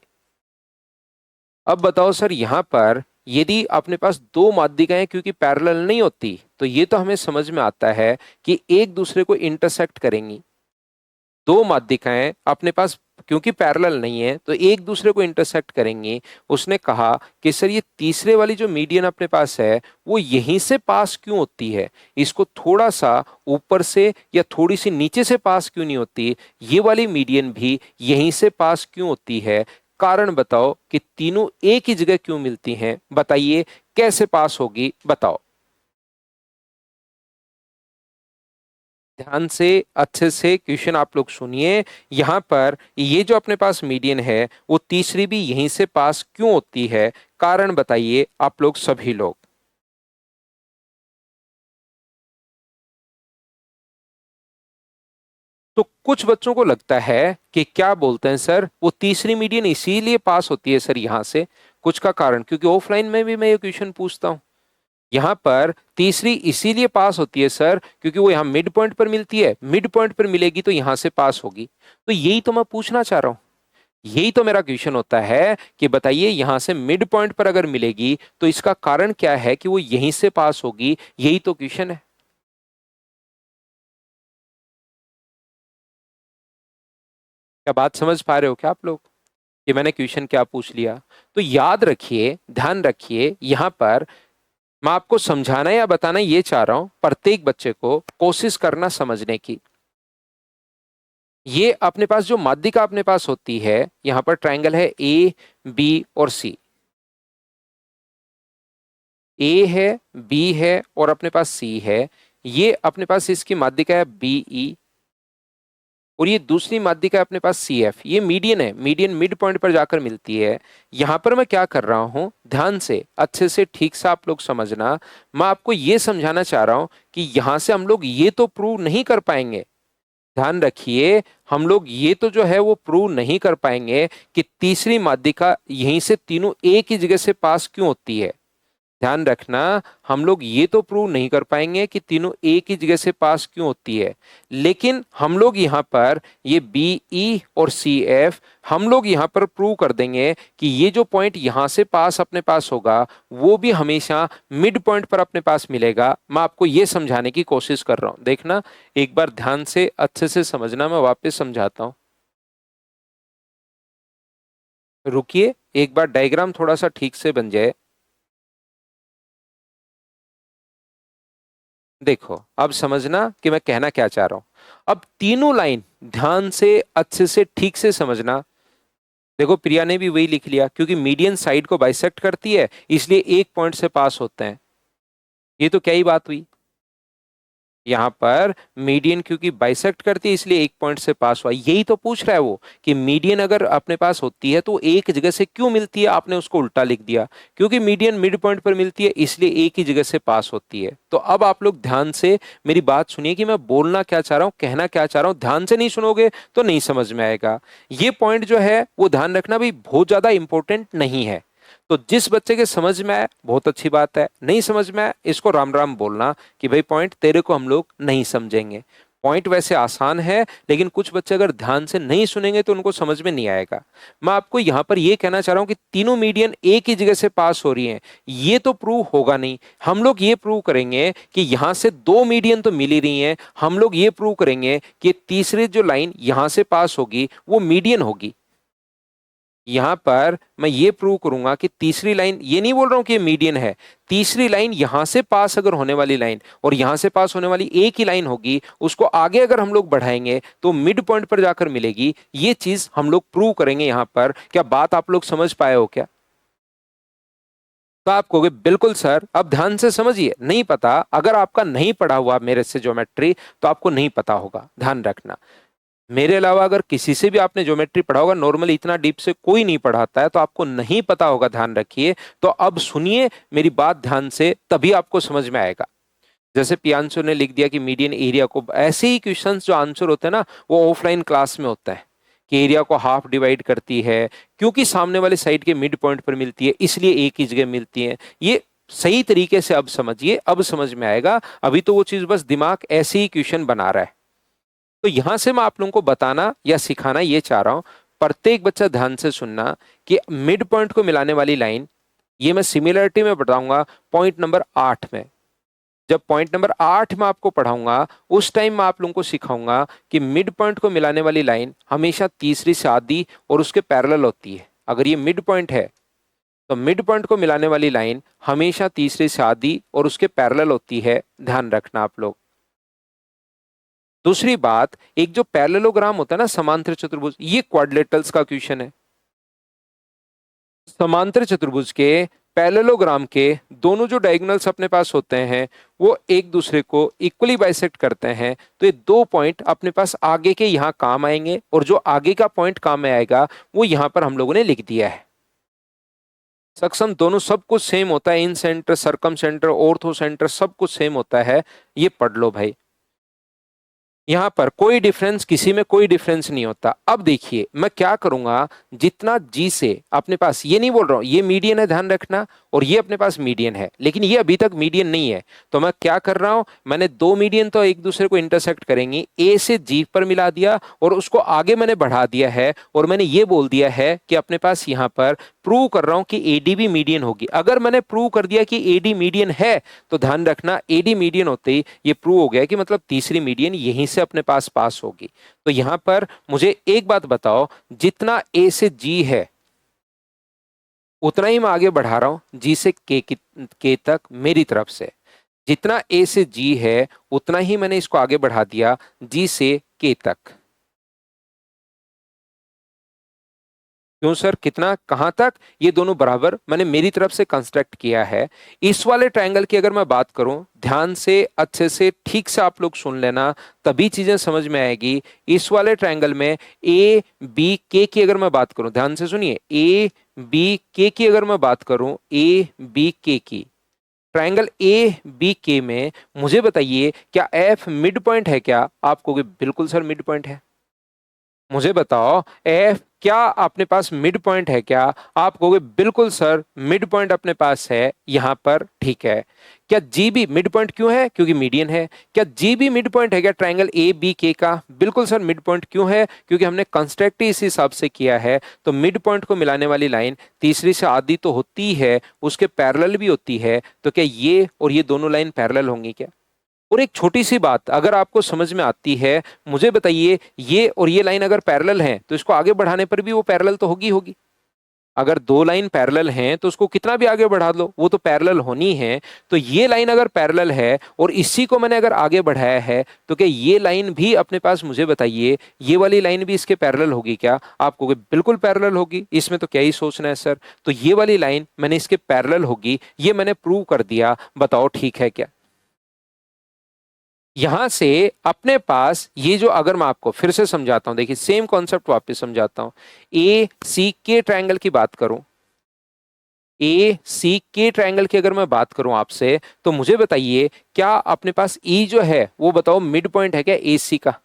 अब बताओ सर, यहां पर यदि अपने पास दो माध्यिकाएं क्योंकि पैरेलल नहीं होती तो ये तो हमें समझ में आता है कि एक दूसरे को इंटरसेक्ट करेंगी। दो माध्यिकाएं अपने पास क्योंकि पैरेलल नहीं है तो एक दूसरे को इंटरसेक्ट करेंगी। उसने कहा कि सर ये तीसरे वाली जो मीडियन अपने पास है वो यहीं से पास क्यों होती है, इसको थोड़ा सा ऊपर से या थोड़ी सी नीचे से पास क्यों नहीं होती, ये वाली मीडियन भी यहीं से पास क्यों होती है। कारण बताओ कि तीनों एक ही जगह क्यों मिलती हैं, बताइए कैसे पास होगी, बताओ। ध्यान से, अच्छे से क्वेश्चन आप लोग सुनिए। यहां पर ये जो अपने पास मीडियन है वो तीसरी भी यहीं से पास क्यों होती है, कारण बताइए आप लोग सभी लोग। तो कुछ बच्चों को लगता है कि क्या बोलते हैं सर, वो तीसरी मीडियन इसीलिए पास होती है सर यहां से। कुछ का कारण, क्योंकि ऑफलाइन में भी मैं ये क्वेश्चन पूछता हूं, यहां पर तीसरी इसीलिए पास होती है सर क्योंकि वो यहां मिड पॉइंट पर मिलती है, मिड पॉइंट पर मिलेगी तो यहां से पास होगी। तो यही तो मैं पूछना चाह रहा हूं, यही तो मेरा क्वेश्चन होता है कि बताइए यहां से मिड पॉइंट पर अगर मिलेगी तो इसका कारण क्या है कि वो यहीं से पास होगी, यही तो क्वेश्चन है। क्या बात समझ पा रहे हो क्या आप लोग कि मैंने क्वेश्चन क्या पूछ लिया? तो याद रखिए, ध्यान रखिए, यहां पर मैं आपको समझाना या बताना ये चाह रहा हूं, प्रत्येक बच्चे को कोशिश करना समझने की। ये अपने पास जो माध्यिका अपने पास होती है, यहां पर ट्रायंगल है ए बी और सी। ए है, बी है और अपने पास सी है। ये अपने पास इसकी माध्यिका है बी ई, और ये दूसरी माध्यिका है अपने पास सी एफ। ये मीडियन है, मीडियन मिड पॉइंट पर जाकर मिलती है। यहां पर मैं क्या कर रहा हूं, ध्यान से, अच्छे से, ठीक से आप लोग समझना। मैं आपको ये समझाना चाह रहा हूं कि यहां से हम लोग ये तो प्रूव नहीं कर पाएंगे, ध्यान रखिए, हम लोग ये तो जो है वो प्रूव नहीं कर पाएंगे कि तीसरी माध्यिका यहीं से तीनों एक ही जगह से पास क्यों होती है। ध्यान रखना, हम लोग ये तो प्रूव नहीं कर पाएंगे कि तीनों एक ही जगह से पास क्यों होती है, लेकिन हम लोग यहाँ पर ये बी ई और सी एफ हम लोग यहाँ पर प्रूव कर देंगे कि ये जो पॉइंट यहाँ से पास अपने पास होगा वो भी हमेशा मिड पॉइंट पर अपने पास मिलेगा। मैं आपको ये समझाने की कोशिश कर रहा हूँ, देखना एक बार ध्यान से, अच्छे से समझना, मैं वापस समझाता हूँ। रुकिए, एक बार डायग्राम थोड़ा सा ठीक से बन जाए। देखो अब समझना कि मैं कहना क्या चाह रहा हूं। अब तीनों लाइन ध्यान से, अच्छे से, ठीक से समझना। देखो प्रिया ने भी वही लिख लिया, क्योंकि मीडियन साइड को बाइसेक्ट करती है इसलिए एक पॉइंट से पास होते हैं। ये तो क्या ही बात हुई, यहाँ पर मीडियन क्योंकि बाइसेक्ट करती है इसलिए एक पॉइंट से पास हुआ। यही तो पूछ रहा है वो कि मीडियन अगर अपने पास होती है तो एक जगह से क्यों मिलती है, आपने उसको उल्टा लिख दिया। क्योंकि मीडियन मिड पॉइंट पर मिलती है इसलिए एक ही जगह से पास होती है। तो अब आप लोग ध्यान से मेरी बात सुनिए कि मैं बोलना क्या चाह रहा हूँ, कहना क्या चाह रहा हूँ। ध्यान से नहीं सुनोगे तो नहीं समझ में आएगा। ये पॉइंट जो है वो ध्यान रखना भी बहुत ज्यादा इंपॉर्टेंट नहीं है। तो जिस बच्चे के समझ में आए बहुत अच्छी बात है, नहीं समझ में आए इसको राम राम बोलना कि भाई पॉइंट तेरे को हम लोग नहीं समझेंगे। पॉइंट वैसे आसान है लेकिन कुछ बच्चे अगर ध्यान से नहीं सुनेंगे तो उनको समझ में नहीं आएगा। मैं आपको यहां पर यह कहना चाह रहा हूं कि तीनों मीडियन एक ही जगह से पास हो रही हैं, ये तो प्रूव होगा नहीं। हम लोग ये प्रूव करेंगे कि यहां से दो मीडियन तो मिल ही रही हैं। हम लोग ये प्रूव करेंगे कि तीसरी जो लाइन यहां से पास होगी वो मीडियन होगी। यहां पर मैं ये प्रूव करूंगा कि तीसरी लाइन, ये नहीं बोल रहा हूं कि ये मीडियन है, तीसरी लाइन यहां से पास अगर होने वाली लाइन और यहां से पास होने वाली एक ही लाइन होगी, उसको आगे अगर हम लोग बढ़ाएंगे तो मिड पॉइंट पर जाकर मिलेगी। ये चीज हम लोग प्रूव करेंगे यहां पर। क्या बात आप लोग समझ पाए हो क्या? तो आप कहोगे बिल्कुल सर, अब ध्यान से समझिए। नहीं पता, अगर आपका नहीं पढ़ा हुआ मेरे से ज्योमेट्री तो आपको नहीं पता होगा, ध्यान रखना। मेरे अलावा अगर किसी से भी आपने ज्योमेट्री पढ़ा होगा, नॉर्मली इतना डीप से कोई नहीं पढ़ाता है, तो आपको नहीं पता होगा, ध्यान रखिए। तो अब सुनिए मेरी बात ध्यान से, तभी आपको समझ में आएगा। जैसे पियांशु ने लिख दिया कि मीडियन एरिया को, ऐसे ही क्वेश्चंस जो आंसर होते हैं ना, वो ऑफलाइन क्लास में होता है कि एरिया को हाफ डिवाइड करती है, क्योंकि सामने वाले साइड के मिड पॉइंट पर मिलती है इसलिए एक ही जगह मिलती है। ये सही तरीके से अब समझिए, अब समझ में आएगा। अभी तो वो चीज बस दिमाग ऐसे ही क्वेश्चन बना रहा है। तो यहां से मैं आप लोगों को बताना या सिखाना ये चाह रहा हूं, प्रत्येक बच्चा ध्यान से सुनना कि मिड पॉइंट को मिलाने वाली लाइन, ये मैं सिमिलरिटी में बताऊंगा पॉइंट नंबर 8 में। जब पॉइंट नंबर 8 में आपको पढ़ाऊंगा, उस टाइम मैं आप लोगों को सिखाऊंगा कि मिड पॉइंट को मिलाने वाली लाइन हमेशा तीसरी से आधी और उसके पैरेलल होती है। अगर ये मिड पॉइंट है तो मिड पॉइंट को मिलाने वाली लाइन हमेशा तीसरी से आधी और उसके पैरेलल होती है, ध्यान रखना आप लोग। दूसरी बात, एक जो पैरेललोग्राम होता है ना, समांतर चतुर्भुज, ये क्वाड्रिलेटरल्स का क्वेश्चन है। समांतर चतुर्भुज के पैरेललोग्राम के दोनों जो डायगोनल्स अपने पास होते हैं वो एक दूसरे को इक्वली बाइसेक्ट करते हैं, तो ये दो पॉइंट अपने पास आगे के यहाँ काम आएंगे, और जो आगे का पॉइंट काम में आएगा वो यहां पर हम लोगों ने लिख दिया है। सक्शन दोनों सब कुछ सेम होता है, इन सेंटर, सरकम सेंटर, ऑर्थो सेंटर, सब कुछ सेम होता है, ये पढ़ लो भाई। यहां पर कोई डिफरेंस, किसी में कोई डिफरेंस नहीं होता। अब देखिए मैं क्या करूंगा, जितना जी से अपने पास, ये नहीं बोल रहा हूं ये मीडियन है, ध्यान रखना, और ये अपने पास मीडियन है, लेकिन ये अभी तक मीडियन नहीं है। तो मैं क्या कर रहा हूं, मैंने दो मीडियन तो एक दूसरे को इंटरसेक्ट करेंगे, ए से जी पर मिला दिया और उसको आगे मैंने बढ़ा दिया है, और मैंने ये बोल दिया है कि अपने पास यहां पर प्रूव कर रहा हूं कि एडी भी मीडियन होगी। अगर मैंने प्रूव कर दिया कि एडी मीडियन है, तो ध्यान रखना एडी मीडियन होते ही ये प्रूव हो गया कि मतलब तीसरी मीडियन यहीं से अपने पास पास होगी। तो यहां पर मुझे एक बात बताओ, जितना ए से जी है उतना ही मैं आगे बढ़ा रहा हूं जी से के तक मेरी तरफ से। जितना ए से जी है उतना ही मैंने इसको आगे बढ़ा दिया जी से के तक। क्यों सर, कितना, कहां तक? ये दोनों बराबर मैंने मेरी तरफ से कंस्ट्रक्ट किया है। इस वाले ट्रायंगल की अगर मैं बात करूं, ध्यान से अच्छे से ठीक से आप लोग सुन लेना, तभी चीजें समझ में आएगी। इस वाले ट्रायंगल में ए बी के की अगर मैं बात करूं, ध्यान से सुनिए, ए बी के की अगर मैं बात करूं, ए बी के की, ट्रायंगल ए बी के में मुझे बताइए क्या एफ मिड पॉइंट है क्या? आप कहोगे बिल्कुल सर मिड पॉइंट है। मुझे बताओ एफ क्या अपने पास मिड पॉइंट है क्या? आप कहोगे बिल्कुल सर मिड पॉइंट अपने पास है यहां पर, ठीक है। क्या जी भी मिड पॉइंट क्यों है? क्योंकि मीडियन है। क्या जी भी मिड पॉइंट है क्या ट्रायंगल ए बी के का? बिल्कुल सर मिड पॉइंट क्यों है? क्योंकि हमने कंस्ट्रक्ट ही इस हिसाब से किया है। तो मिड पॉइंट को मिलाने वाली लाइन तीसरी से आधी तो होती है, उसके पैरेलल भी होती है। तो क्या ये और ये दोनों लाइन पैरेलल होंगी क्या? और एक छोटी सी बात अगर आपको समझ में आती है, मुझे बताइए ये और ये लाइन अगर पैरेलल हैं तो इसको आगे बढ़ाने पर भी वो पैरेलल तो होगी होगी। अगर दो लाइन पैरेलल हैं तो उसको कितना भी आगे बढ़ा लो वो तो पैरेलल होनी है। तो ये लाइन अगर पैरेलल है और इसी को मैंने अगर आगे बढ़ाया है, तो क्या ये लाइन भी अपने पास, मुझे बताइए ये वाली लाइन भी इसके पैरेलल होगी क्या? आप कहोगे बिल्कुल पैरेलल होगी, इसमें तो क्या ही सोचना है सर। तो ये वाली लाइन मैंने इसके पैरेलल होगी, ये मैंने प्रूव कर दिया, बताओ ठीक है क्या? यहां से अपने पास ये जो, अगर मैं आपको फिर से समझाता हूं, देखिए सेम कॉन्सेप्ट वापस समझाता हूं। ए सी के ट्रायंगल की बात करूं, ए सी के ट्रायंगल की अगर मैं बात करूं आपसे, तो मुझे बताइए क्या अपने पास ई जो है वो बताओ मिड पॉइंट है क्या ए सी का?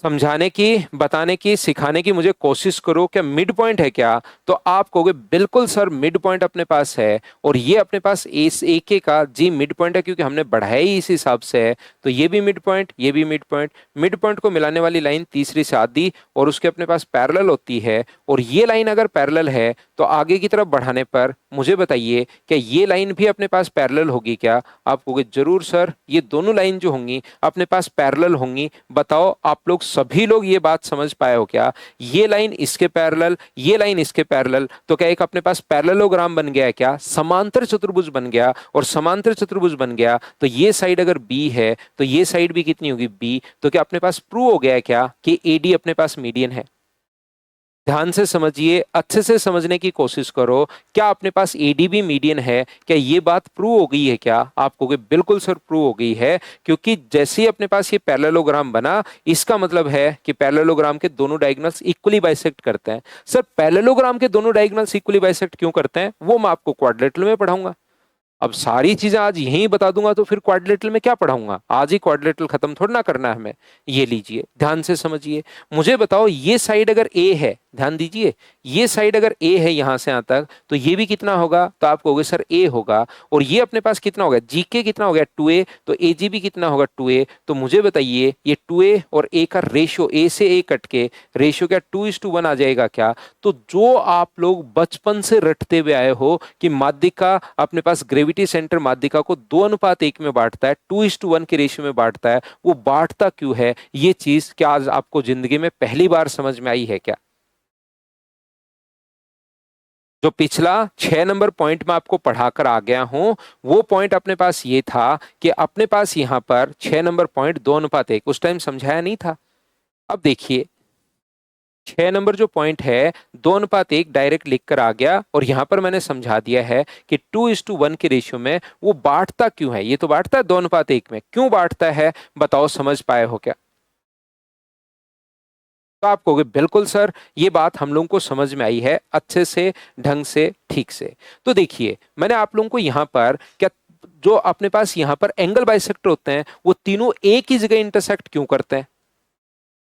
समझाने की, बताने की, सिखाने की मुझे कोशिश करो, क्या मिड पॉइंट है क्या? तो आप कहोगे बिल्कुल सर मिड पॉइंट अपने पास है, और ये अपने पास एस ए के का जी मिड पॉइंट है क्योंकि हमने बढ़ाया ही इस हिसाब से है। तो ये भी मिड पॉइंट, ये भी मिड पॉइंट। मिड पॉइंट को मिलाने वाली लाइन तीसरी से आधी और उसके अपने पास पैरेलल होती है, और ये लाइन अगर पैरेलल है तो आगे की तरफ बढ़ाने पर मुझे बताइए क्या ये लाइन भी अपने पास पैरेलल होगी क्या? आप कहोगे जरूर सर, ये दोनों लाइन जो होंगी अपने पास पैरेलल होंगी। बताओ आप लोग सभी लोग ये बात समझ पाए हो क्या? ये लाइन इसके पैरेलल, ये लाइन इसके पैरेलल, तो क्या एक अपने पास पैरेललोग्राम बन गया है क्या? समांतर चतुर्भुज बन गया। और समांतर चतुर्भुज बन गया तो ये साइड अगर बी है तो ये साइड भी कितनी होगी? बी। तो क्या अपने पास प्रूव हो गया है क्या कि एडी अपने पास मीडियन है? ध्यान से समझिए, अच्छे से समझने की कोशिश करो। क्या अपने पास एडीबी मीडियन है? क्या ये बात प्रूव हो गई है क्या? आप कहोगे बिल्कुल सर प्रूव हो गई है, क्योंकि जैसे ही अपने पास ये पैरेललोग्राम बना, इसका मतलब है कि पैरेललोग्राम के दोनों डायगोनल्स इक्वली बाइसेक्ट करते हैं। सर पैरेललोग्राम के दोनों डायगोनल्स इक्वली बाइसेक्ट क्यों करते हैं वो मैं आपको क्वाड्रिलेटरल में पढ़ाऊंगा। अब सारी चीजें आज यहीं बता दूंगा तो फिर क्वाड्रिलेटरल में क्या पढ़ाऊंगा? आज ही क्वाड्रिलेटरल खत्म थोड़ा ना करना है हमें। ये लीजिए ध्यान से समझिए, मुझे बताओ ये साइड अगर ए है, ध्यान दीजिए, ये साइड अगर ए है यहां से यहां तक, तो ये भी कितना होगा? तो आप कहोगे सर ए होगा। और ये अपने पास कितना हो गया? जीके कितना हो गया? 2a। तो एजी भी कितना होगा? 2a। तो मुझे बताइए ये 2a और a का रेशियो, a से a कट के रेशियो क्या 2:1 आ जाएगा क्या? तो जो आप लोग बचपन से रटते हुए आए हो कि माध्यिका अपने पास ग्रेविटी सेंटर माध्यिका को 2:1 में बांटता है, 2:1 के रेशियो में बांटता है, वो बांटता क्यों है? ये चीज क्या आज आपको जिंदगी में पहली बार समझ में आई है क्या? जो पिछला 6 नंबर पॉइंट में आपको पढ़ाकर आ गया हूं, वो पॉइंट अपने पास ये था कि अपने पास यहां पर 6 नंबर पॉइंट 2:1 उस टाइम समझाया नहीं था। अब देखिए 6 नंबर जो पॉइंट है 2:1 डायरेक्ट लिख कर आ गया, और यहां पर मैंने समझा दिया है कि 2:1 के रेशियो में वो बांटता क्यों है। ये तो बांटता है 2:1 में, क्यों बांटता है बताओ, समझ पाए हो क्या? तो आप कहोगे बिल्कुल सर, ये बात हम लोगों को समझ में आई है अच्छे से, ढंग से, ठीक से। तो देखिए मैंने आप लोगों को यहां पर क्या, जो अपने पास यहां पर एंगल बाइसेक्टर होते हैं वो तीनों एक ही जगह इंटरसेक्ट क्यों करते हैं?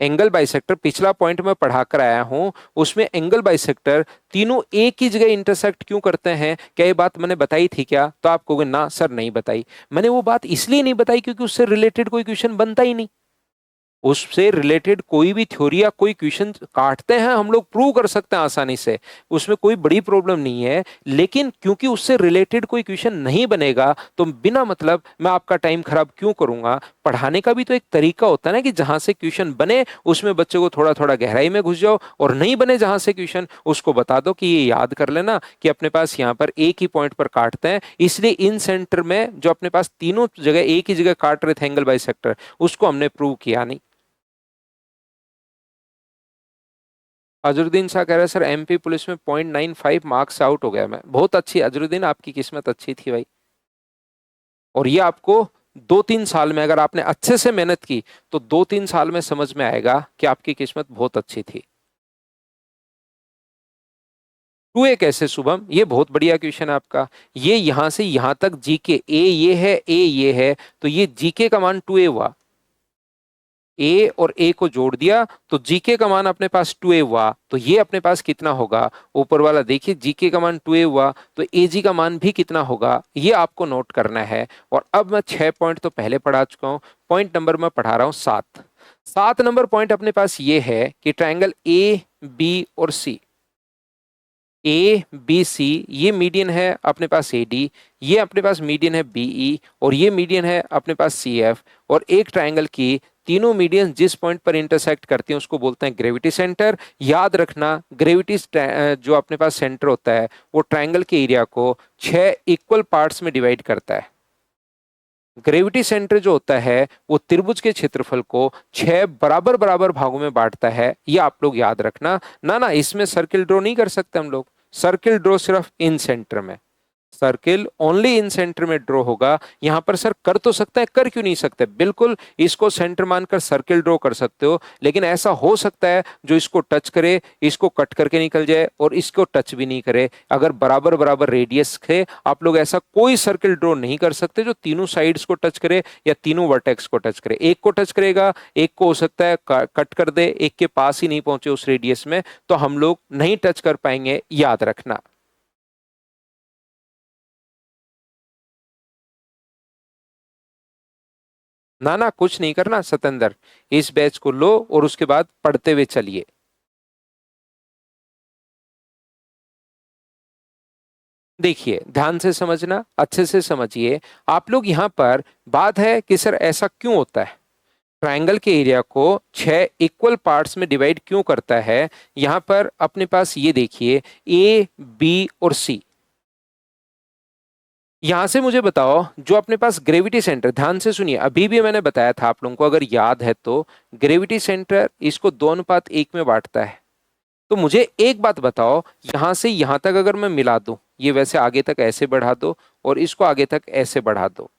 एंगल बाइसेक्टर पिछला पॉइंट में पढ़ा कर आया हूं, उसमें एंगल बाइसेक्टर तीनों एक ही जगह इंटरसेक्ट क्यों करते हैं? क्या ये बात मैंने बताई थी क्या? तो आप कहोगे ना सर नहीं बताई। मैंने वो बात इसलिए नहीं बताई क्योंकि उससे रिलेटेड कोई क्वेश्चन बनता ही नहीं। उससे रिलेटेड कोई भी थ्योरी या कोई क्वेश्चन काटते हैं हम लोग, प्रूव कर सकते हैं आसानी से, उसमें कोई बड़ी प्रॉब्लम नहीं है। लेकिन क्योंकि उससे रिलेटेड कोई क्वेश्चन नहीं बनेगा तो बिना मतलब मैं आपका टाइम खराब क्यों करूंगा? पढ़ाने का भी तो एक तरीका होता है ना, कि जहां से क्वेश्चन बने उसमें बच्चे को थोड़ा थोड़ा गहराई में घुस जाओ, और नहीं बने जहां से क्वेश्चन उसको बता दो कि ये याद कर लेना कि अपने पास यहाँ पर एक ही पॉइंट पर काटते हैं। इसलिए इन सेंटर में जो अपने पास तीनों जगह एक ही जगह काट रहे थे एंगल बाइसेक्टर, उसको हमने प्रूव किया नहीं। अजरुद्दीन शाह कह रहे हैं सर एमपी पुलिस में 0.95 मार्क्स आउट हो गया मैं। बहुत अच्छी अजरुद्दीन, आपकी किस्मत अच्छी थी भाई। और ये आपको 2-3 साल में, अगर आपने अच्छे से मेहनत की तो 2-3 साल में समझ में आएगा कि आपकी किस्मत बहुत अच्छी थी। 2a कैसे शुभम? ये बहुत बढ़िया क्वेश्चन है आपका। ये यहां से यहां तक जीके, ए ये है, ए ये है, तो ये जीके का मान 2a हुआ। ए और ए को जोड़ दिया तो जीके का मान अपने पास 2a हुआ। तो ये अपने पास कितना होगा? ऊपर वाला देखिए, जीके का मान 2a हुआ तो एजी का मान भी कितना होगा, ये आपको नोट करना है। और अब मैं 6 पॉइंट तो पहले पढ़ा चुका हूं, पॉइंट नंबर मैं पढ़ा रहा हूं 7। 7 नंबर पॉइंट अपने पास ये है कि ट्रायंगल ए बी और सी, ए बी सी ये मीडियन है अपने पास ए डी, ये अपने पास मीडियन है बी ई, और ये मीडियन है अपने पास सी एफ। और एक ट्रायंगल की तीनों मीडियन जिस पॉइंट पर इंटरसेक्ट करती हैं उसको बोलते हैं ग्रेविटी सेंटर। याद रखना ग्रेविटी जो अपने पास सेंटर होता है वो ट्रायंगल के एरिया को 6 इक्वल पार्ट्स में डिवाइड करता है। ग्रेविटी सेंटर जो होता है वो त्रिभुज के क्षेत्रफल को 6 बराबर बराबर भागों में बांटता है, ये आप लोग याद रखना। ना ना इसमें सर्किल ड्रॉ नहीं कर सकते हम लोग, सर्किल ड्रॉ सिर्फ इन सेंटर में, सर्किल ओनली इन सेंटर में ड्रॉ होगा। यहां पर सर कर तो सकता है, कर क्यों नहीं सकते? बिल्कुल इसको सेंटर मानकर सर्किल ड्रॉ कर सकते हो, लेकिन ऐसा हो सकता है जो इसको टच करे इसको कट करके निकल जाए, और इसको टच भी नहीं करे। अगर बराबर बराबर रेडियस है आप लोग ऐसा कोई सर्किल ड्रॉ नहीं कर सकते जो तीनों साइड्स को टच करे या तीनों वर्टेक्स को टच करे। एक को टच करेगा, एक को हो सकता है कट कर दे, एक के पास ही नहीं पहुंचे उस रेडियस में, तो हम लोग नहीं टच कर पाएंगे, याद रखना। ना ना कुछ नहीं करना सतेंद्र, इस बैच को लो और उसके बाद पढ़ते हुए चलिए। देखिए, ध्यान से समझना, अच्छे से समझिए। आप लोग यहाँ पर बात है कि सर ऐसा क्यों होता है, ट्रायंगल के एरिया को 6 इक्वल पार्ट्स में डिवाइड क्यों करता है। यहां पर अपने पास ये देखिए ए, बी और सी। यहां से मुझे बताओ, जो अपने पास ग्रेविटी सेंटर, ध्यान से सुनिए, अभी भी मैंने बताया था आप लोगों को, अगर याद है तो, ग्रेविटी सेंटर इसको 2:1 में बांटता है। तो मुझे एक बात बताओ, यहां से यहां तक अगर मैं मिला दूं, ये वैसे आगे तक ऐसे बढ़ा दो और इसको आगे तक ऐसे बढ़ा दो,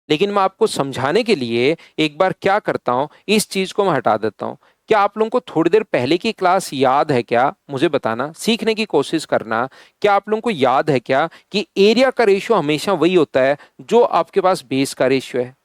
लेकिन मैं आपको समझाने के लिए एक बार क्या करता हूं, इस चीज को मैं हटा देता हूं। क्या आप लोगों को थोड़ी देर पहले की क्लास याद है क्या, मुझे बताना, सीखने की कोशिश करना। क्या आप लोगों को याद है क्या कि एरिया का रेशियो हमेशा वही होता है जो आपके पास बेस का रेशियो है।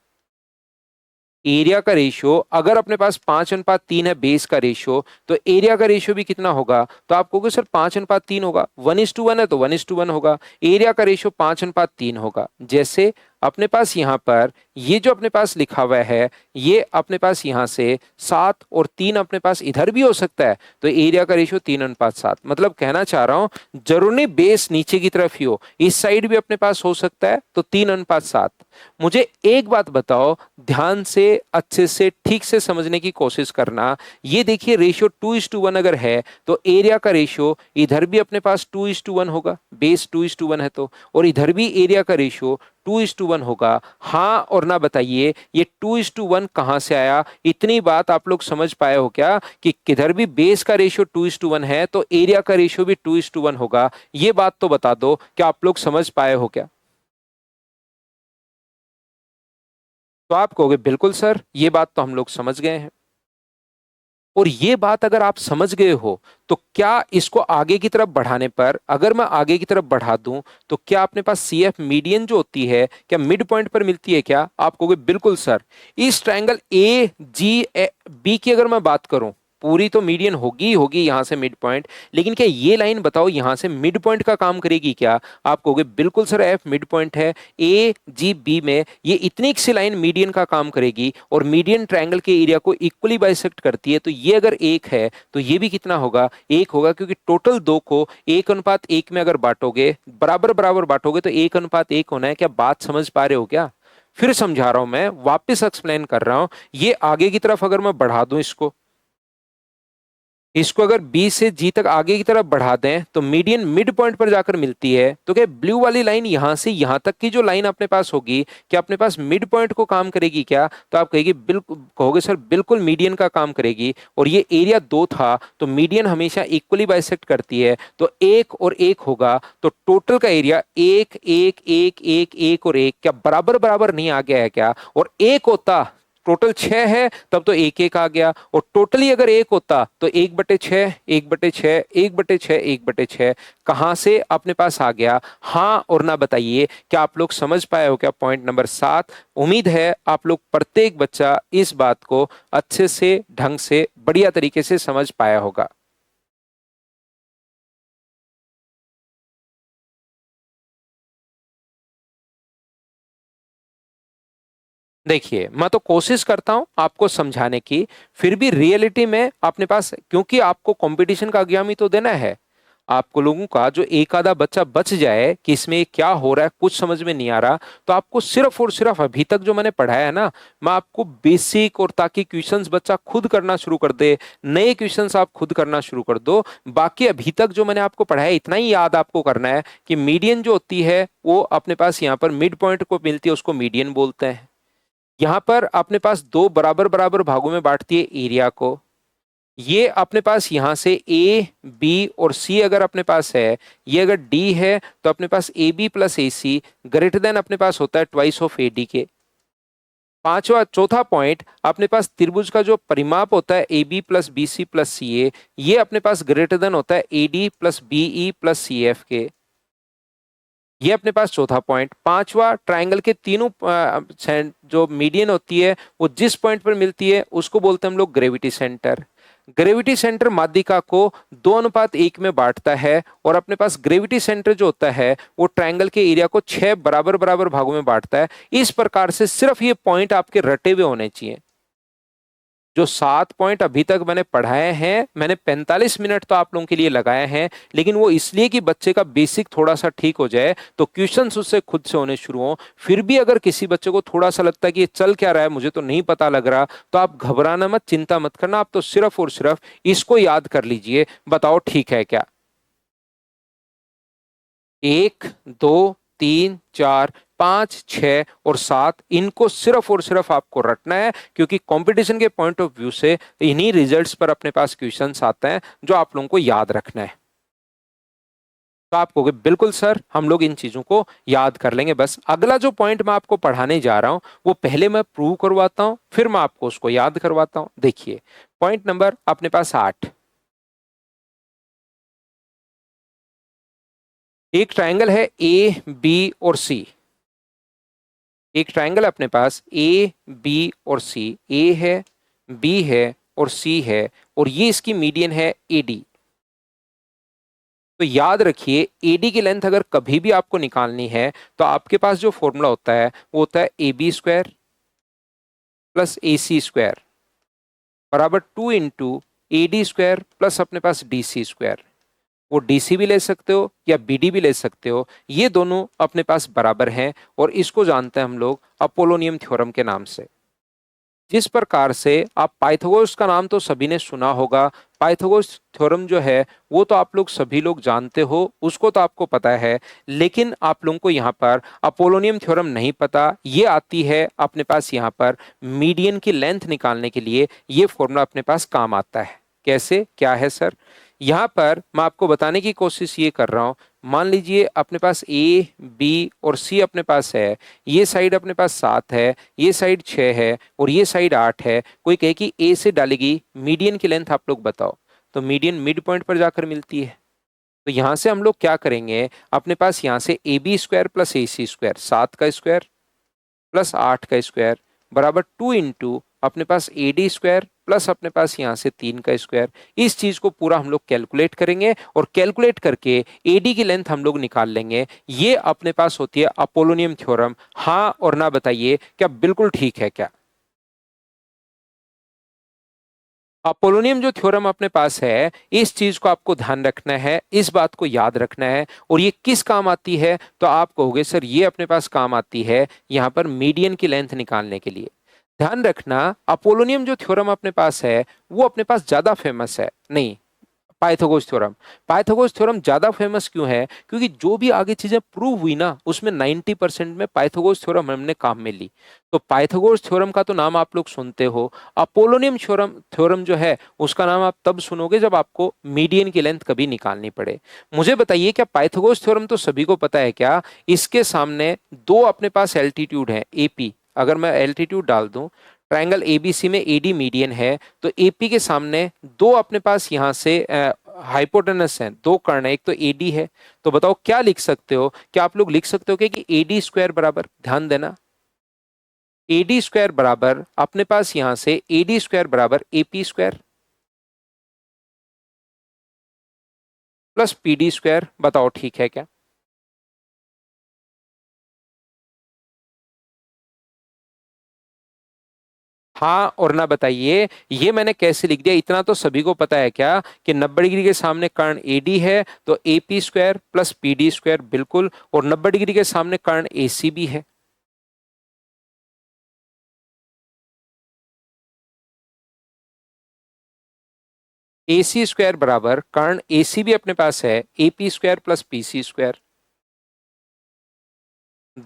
एरिया का रेशियो अगर अपने पास 5:3 है बेस का रेशियो, तो एरिया का रेशियो भी कितना होगा, तो आप कहोगे सर 5:3 होगा, 1:1 है तो 1:1 होगा, एरिया का रेशियो 5:3 होगा। जैसे अपने पास यहां पर ये जो अपने पास लिखा हुआ है, ये अपने पास यहां से 7 और 3 अपने पास इधर भी हो सकता है, तो एरिया का रेशियो 3:7। मतलब कहना चाह रहा हूं, जरूरी नहीं बेस नीचे की तरफ ही हो, इस साइड भी अपने पास हो सकता है, तो 3:7। मुझे एक बात बताओ, ध्यान से अच्छे से ठीक से समझने की कोशिश करना। ये देखिए रेशियो 2:1 अगर है, तो एरिया का रेशियो इधर भी अपने पास 2:1 होगा, बेस 2:1 है तो, और इधर भी एरिया का रेशियो 2:1 होगा। हाँ और ना बताइए, ये 2:1 कहां से आया। इतनी बात आप लोग समझ पाए हो क्या कि किधर भी बेस का रेशियो 2:1 है तो एरिया का रेशियो भी 2:1 होगा। ये बात तो बता दो, क्या आप लोग समझ पाए हो क्या। तो आप कहोगे बिल्कुल सर, ये बात तो हम लोग समझ गए हैं। और ये बात अगर आप समझ गए हो, तो क्या इसको आगे की तरफ बढ़ाने पर, अगर मैं आगे की तरफ बढ़ा दूं, तो क्या अपने पास सी एफ मीडियन जो होती है, क्या मिड पॉइंट पर मिलती है क्या। आप कहोगे बिल्कुल सर। इस ट्रायंगल ए जी बी की अगर मैं बात करूं, पूरी तो मीडियन होगी ही होगी यहां से मिड पॉइंट, लेकिन क्या ये लाइन बताओ यहां से मिड पॉइंट का काम करेगी क्या। आप कहोगे बिल्कुल सर, एफ मिड पॉइंट है, ए जी बी में ये इतनी सी लाइन मीडियन का काम करेगी, और मीडियन ट्रायंगल के एरिया को इक्वली बाइसेक्ट करती है। तो ये अगर 1 है तो ये भी कितना होगा, 1 होगा, क्योंकि टोटल 2 को 1:1 में अगर बांटोगे, बराबर बराबर बांटोगे, तो 1:1 होना है। क्या बात समझ पा रहे हो क्या। फिर समझा रहा हूं, मैं वापस एक्सप्लेन कर रहा हूं। ये आगे की तरफ अगर मैं बढ़ा दूं इसको अगर बी से जी तक आगे की तरफ बढ़ा दें, तो मीडियन मिड पॉइंट पर जाकर मिलती है। तो क्या ब्लू वाली लाइन यहां से यहां तक की जो लाइन अपने पास होगी, क्या अपने पास मिड पॉइंट को काम करेगी क्या। तो आप कहेगी बिल्कुल, कहोगे सर बिल्कुल मीडियन का काम करेगी। और ये एरिया 2 था, तो मीडियन हमेशा इक्वली बाइसेक्ट करती है, तो 1 और 1 होगा, तो टोटल का एरिया 1 1 1 1 1 और 1 क्या बराबर बराबर नहीं आ गया है क्या। और 1 होता, टोटल 6 है तब तो 1 1 आ गया, और टोटली अगर 1 होता तो 1/6 1/6 1/6 1/6 कहां से अपने पास आ गया। हाँ और ना बताइए, क्या आप लोग समझ पाए हो क्या पॉइंट नंबर 7। उम्मीद है आप लोग प्रत्येक बच्चा इस बात को अच्छे से, ढंग से, बढ़िया तरीके से समझ पाया होगा। देखिए, मैं तो कोशिश करता हूं आपको समझाने की, फिर भी रियलिटी में अपने पास, क्योंकि आपको कंपटीशन का एग्जाम ही तो देना है, आपको लोगों का जो एक आधा बच्चा बच जाए कि इसमें क्या हो रहा है कुछ समझ में नहीं आ रहा, तो आपको सिर्फ और सिर्फ अभी तक जो मैंने पढ़ाया है ना, मैं आपको बेसिक, और ताकि क्वेश्चंस बच्चा खुद करना शुरू कर दे, नए क्वेश्चंस आप खुद करना शुरू कर दो। बाकी अभी तक जो मैंने आपको पढ़ाया इतना ही याद आपको करना है कि मीडियन जो होती है वो अपने पास यहाँ पर मिड पॉइंट को मिलती है, उसको मीडियन बोलते हैं। यहां पर अपने पास 2 बराबर बराबर भागों में बांटती है एरिया को। ये अपने पास यहां से ए बी और सी अगर अपने पास है, ये अगर डी है, तो अपने पास A B plus A C greater than अपने पास होता है ट्वाइस ऑफ ए डी के। पांचवा चौथा पॉइंट, अपने पास त्रिभुज का जो परिमाप होता है A B plus B C plus C A, ये अपने पास ग्रेटर देन होता है A D plus B E plus C F के। ये अपने पास चौथा पॉइंट। पांचवा, ट्रायंगल के तीनों जो मीडियन होती है वो जिस पॉइंट पर मिलती है उसको बोलते हैं हम लोग ग्रेविटी सेंटर। ग्रेविटी सेंटर माध्यिका को 2:1 में बांटता है, और अपने पास ग्रेविटी सेंटर जो होता है वो ट्रायंगल के एरिया को 6 बराबर बराबर भागों में बांटता है। इस प्रकार से सिर्फ ये पॉइंट आपके रटे हुए होने चाहिए। जो 7 पॉइंट अभी तक मैंने पढ़ाए हैं, मैंने 45 मिनट तो आप लोगों के लिए लगाए हैं, लेकिन वो इसलिए कि बच्चे का बेसिक थोड़ा सा ठीक हो जाए, तो क्वेश्चंस उससे खुद से होने शुरू हो। फिर भी अगर किसी बच्चे को थोड़ा सा लगता है कि ये चल क्या रहा है, मुझे तो नहीं पता लग रहा, तो आप घबराना मत, चिंता मत करना, आप तो सिर्फ और सिर्फ इसको याद कर लीजिए। बताओ ठीक है क्या? 1, 2, 3, 4, 5, 6 और 7, इनको सिर्फ और सिर्फ आपको रटना है, क्योंकि कंपटीशन के पॉइंट ऑफ व्यू से इन्हीं रिजल्ट्स पर अपने पास क्वेश्चंस आते हैं जो आप लोगों को याद रखना है। तो आप कहोगे बिल्कुल सर, हम लोग इन चीजों को याद कर लेंगे। बस अगला जो पॉइंट मैं आपको पढ़ाने जा रहा हूं वो पहले मैं प्रूव करवाता हूं, फिर मैं आपको उसको याद करवाता हूं। देखिए पॉइंट नंबर अपने पास 8। एक ट्रायंगल है ए बी और सी। एक ट्रायंगल अपने पास ए बी और सी, ए है, बी है और सी है, और ये इसकी मीडियन है एडी। तो याद रखिए एडी की लेंथ अगर कभी भी आपको निकालनी है तो आपके पास जो फॉर्मूला होता है वो होता है A B square plus A C square बराबर 2 × AD² प्लस अपने पास DC स्क्वायर। वो DC भी ले सकते हो या BD भी ले सकते हो, ये दोनों अपने पास बराबर हैं, और इसको जानते हैं हम लोग अपोलोनियम थ्योरम के नाम से। जिस प्रकार से आप पाइथागोरस का नाम तो सभी ने सुना होगा, पाइथागोरस थ्योरम जो है वो तो आप लोग सभी लोग जानते हो, उसको तो आपको पता है, लेकिन आप लोगों को यहाँ पर अपोलोनियम थ्योरम नहीं पता। ये आती है अपने पास यहाँ पर मीडियन की लेंथ निकालने के लिए, ये फॉर्मूला अपने पास काम आता है। कैसे, क्या है सर? यहाँ पर मैं आपको बताने की कोशिश ये कर रहा हूँ, मान लीजिए अपने पास ए बी और सी अपने पास है, ये साइड अपने पास 7 है, ये साइड 6 है और ये साइड 8 है। कोई कहे कि ए से डालेगी, मीडियन की लेंथ आप लोग बताओ, तो मीडियन मिड पॉइंट पर जाकर मिलती है। तो यहां से हम लोग क्या करेंगे, अपने पास यहां से A B square plus A C square, 7 का स्क्वायर प्लस 8 का स्क्वायर बराबर 2 × अपने पास AD² प्लस अपने पास यहां से 3 का स्क्वायर। इस चीज को पूरा हम लोग कैलकुलेट करेंगे और कैलकुलेट करके AD की लेंथ हम लोग निकाल लेंगे। ये अपने पास होती है अपोलोनियम थ्योरम। हाँ और ना बताइए, क्या बिल्कुल ठीक है क्या? अपोलोनियम जो थ्योरम अपने पास है, इस चीज को आपको ध्यान रखना है, इस बात को याद रखना है। और ये किस काम आती है, तो आप कहोगे सर ये अपने पास काम आती है यहां पर मीडियन की लेंथ निकालने के लिए। ध्यान रखना अपोलोनियम जो थ्योरम अपने पास है वो अपने पास ज्यादा फेमस है नहीं, पाइथागोरस थ्योरम। पाइथागोरस थ्योरम ज्यादा फेमस क्यों है? क्योंकि जो भी आगे चीजें प्रूव हुई ना उसमें 90% में पाइथागोरस थ्योरम हमने काम में ली। तो पाइथागोरस थ्योरम का तो नाम आप लोग सुनते हो, अपोलोनियम थ्योरम थ्योरम जो है उसका नाम आप तब सुनोगे जब आपको मीडियन की लेंथ कभी निकालनी पड़े। मुझे बताइए क्या पाइथागोरस थ्योरम तो सभी को पता है क्या? इसके सामने दो अपने पास एल्टीट्यूड है एपी, अगर मैं एल्टीट्यूड डाल दूं, ट्रायंगल एबीसी में एडी मीडियन है, तो एपी के सामने दो अपने पास यहां से हाइपोटेनस हैं, दो कर्ण है, एक तो एडी है। तो बताओ क्या लिख सकते हो? क्या आप लोग लिख सकते हो कि एडी स्क्वायर बराबर, ध्यान देना, एडी स्क्वायर बराबर अपने पास यहां से एडी स्क्वायर बराबर AP square plus PD square. बताओ ठीक है क्या? हाँ और ना बताइए, ये मैंने कैसे लिख दिया? इतना तो सभी को पता है क्या कि 90 डिग्री के सामने कर्ण एडी है तो AP square plus PD square, बिल्कुल, और 90 डिग्री के सामने कर्ण एसी भी है। एसी स्क्वायर बराबर कर्ण एसी भी अपने पास है AP square plus PC square.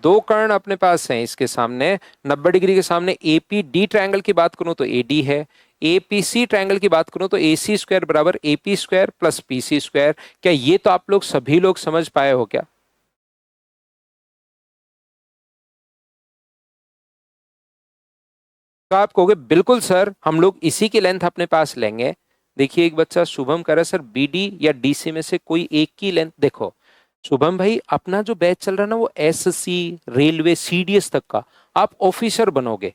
दो कर्ण अपने पास हैं इसके सामने, 90 डिग्री के सामने एपी डी ट्रायंगल की बात करूं तो एडी है, एपीसी ट्रायंगल की बात करूं तो एसी स्क्वायर बराबर AP square plus PC square. क्या ये तो आप लोग सभी लोग समझ पाए हो क्या? तो आप कहोगे बिल्कुल सर, हम लोग इसी की लेंथ अपने पास लेंगे। देखिए एक बच्चा शुभम कह रहा है सर बीडी या डीसी में से कोई एक की लेंथ। देखो शुभम भाई, अपना जो बैच चल रहा है ना वो एससी रेलवे सीडीएस तक का, आप ऑफिसर बनोगे।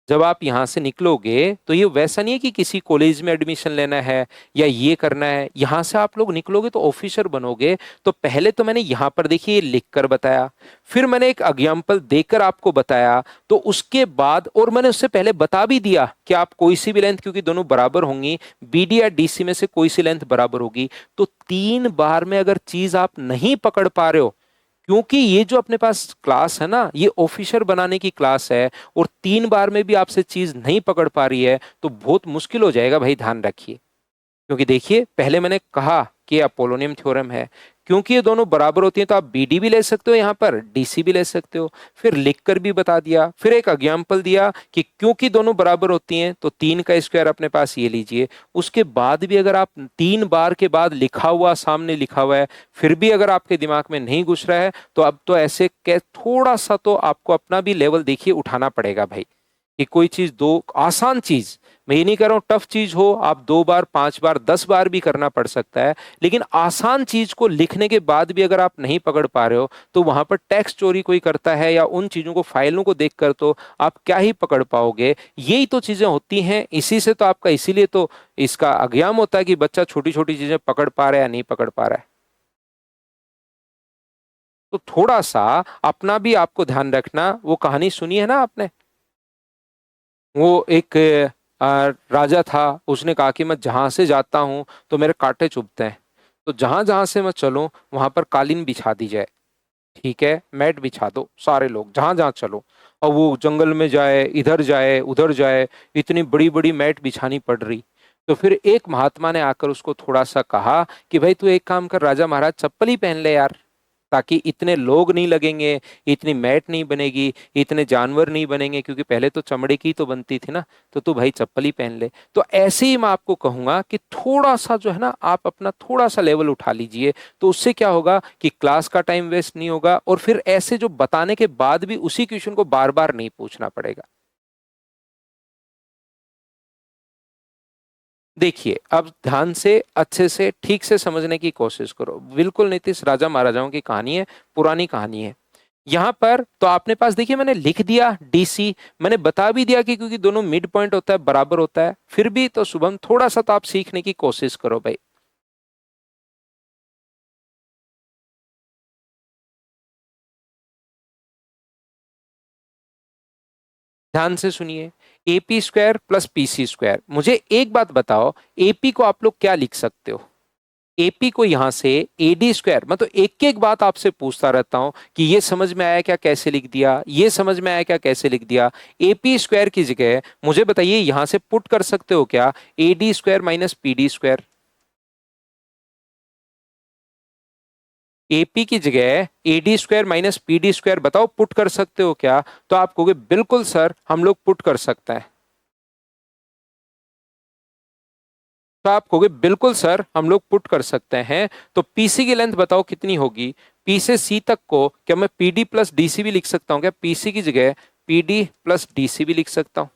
जब आप यहां से निकलोगे तो ये वैसा नहीं है कि किसी कॉलेज में एडमिशन लेना है या ये करना है। यहां से आप लोग निकलोगे तो ऑफिसर बनोगे। तो पहले तो मैंने यहां पर देखिए लिख कर बताया, फिर मैंने एक एग्जाम्पल देकर आपको बताया, तो उसके बाद और मैंने उससे पहले बता भी दिया कि आप कोई सी भी लेंथ, क्योंकि दोनों बराबर होंगी, बीडी या डीसी में से कोई सी लेंथ बराबर होगी। तो 3 बार में अगर चीज आप नहीं पकड़ पा रहे हो, क्योंकि ये जो अपने पास क्लास है ना, ये ऑफिसर बनाने की क्लास है, और 3 बार में भी आपसे चीज नहीं पकड़ पा रही है तो बहुत मुश्किल हो जाएगा भाई, ध्यान रखिए। क्योंकि देखिए पहले मैंने कहा कि अपोलोनियम थ्योरम है, क्योंकि ये दोनों बराबर होती हैं तो आप बीडी भी ले सकते हो, यहां पर डीसी भी ले सकते हो। फिर लिखकर भी बता दिया, फिर एक एग्जाम्पल दिया कि क्योंकि दोनों बराबर होती हैं तो 3 का स्क्वायर अपने पास ये लीजिए। उसके बाद भी अगर आप 3 बार के बाद लिखा हुआ सामने लिखा हुआ है फिर भी अगर आपके दिमाग में नहीं घुस रहा है, तो अब तो ऐसे थोड़ा सा तो आपको अपना भी लेवल देखिए उठाना पड़ेगा भाई। कि कोई चीज दो आसान चीज, मैं ये नहीं कह रहा हूं टफ चीज हो, आप 2 बार 5 बार 10 बार भी करना पड़ सकता है, लेकिन आसान चीज को लिखने के बाद भी अगर आप नहीं पकड़ पा रहे हो तो वहां पर टैक्स चोरी कोई करता है या उन चीजों को फाइलों को देखकर तो आप क्या ही पकड़ पाओगे। यही तो चीजें होती हैं, इसी से तो आपका, इसीलिए तो इसका अज्ञान होता है कि बच्चा छोटी छोटी चीजें पकड़ पा रहा है या नहीं पकड़ पा रहा है। तो थोड़ा सा अपना भी आपको ध्यान रखना। वो कहानी सुनी है ना आपने, वो एक राजा था, उसने कहा कि मैं जहां से जाता हूं तो मेरे कांटे चुभते हैं, तो जहां जहां से मैं चलूं वहां पर कालीन बिछा दी जाए। ठीक है, मैट बिछा दो सारे लोग जहां जहां चलो। और वो जंगल में जाए, इधर जाए उधर जाए, इतनी बड़ी बड़ी मैट बिछानी पड़ रही। तो फिर एक महात्मा ने आकर उसको थोड़ा सा कहा कि भाई तू एक काम कर राजा महाराज, चप्पल ही पहन ले यार, ताकि इतने लोग नहीं लगेंगे, इतनी मैट नहीं बनेगी, इतने जानवर नहीं बनेंगे, क्योंकि पहले तो चमड़े की तो बनती थी ना। तो तू भाई चप्पल ही पहन ले। तो ऐसे ही मैं आपको कहूंगा कि थोड़ा सा जो है ना, आप अपना थोड़ा सा लेवल उठा लीजिए, तो उससे क्या होगा कि क्लास का टाइम वेस्ट नहीं होगा, और फिर ऐसे जो बताने के बाद भी उसी क्वेश्चन को बार बार नहीं पूछना पड़ेगा। देखिए अब ध्यान से अच्छे से ठीक से समझने की कोशिश करो। बिल्कुल नीतीश राजा महाराजाओं की कहानी है, पुरानी कहानी है। यहां पर तो आपने पास देखिए मैंने लिख दिया डीसी, मैंने बता भी दिया कि क्योंकि दोनों मिड पॉइंट होता है बराबर होता है। फिर भी तो शुभम थोड़ा सा तो आप सीखने की कोशिश करो भाई। ध्यान से सुनिए, AP square plus PC square. मुझे एक बात बताओ, एपी को आप लोग क्या लिख सकते हो? एपी को यहां से एडी स्क्वायर, मैं तो एक एक बात आपसे पूछता रहता हूं कि ये समझ में आया क्या कैसे लिख दिया, ये समझ में आया क्या कैसे लिख दिया। एपी स्क्वायर की जगह मुझे बताइए यहां से पुट कर सकते हो क्या, AD square minus PD square. AP की जगह AD square minus PD square बताओ पुट कर सकते हो क्या? तो आप कहोगे बिल्कुल सर हम लोग पुट कर सकते हैं। तो आप कहोगे बिल्कुल सर हम लोग पुट कर सकते हैं। तो पीसी की लेंथ बताओ कितनी होगी? पी से सी तक को क्या मैं पीडी प्लस डीसी भी लिख सकता हूं क्या? पीसी की जगह पीडी प्लस डीसी भी लिख सकता हूं।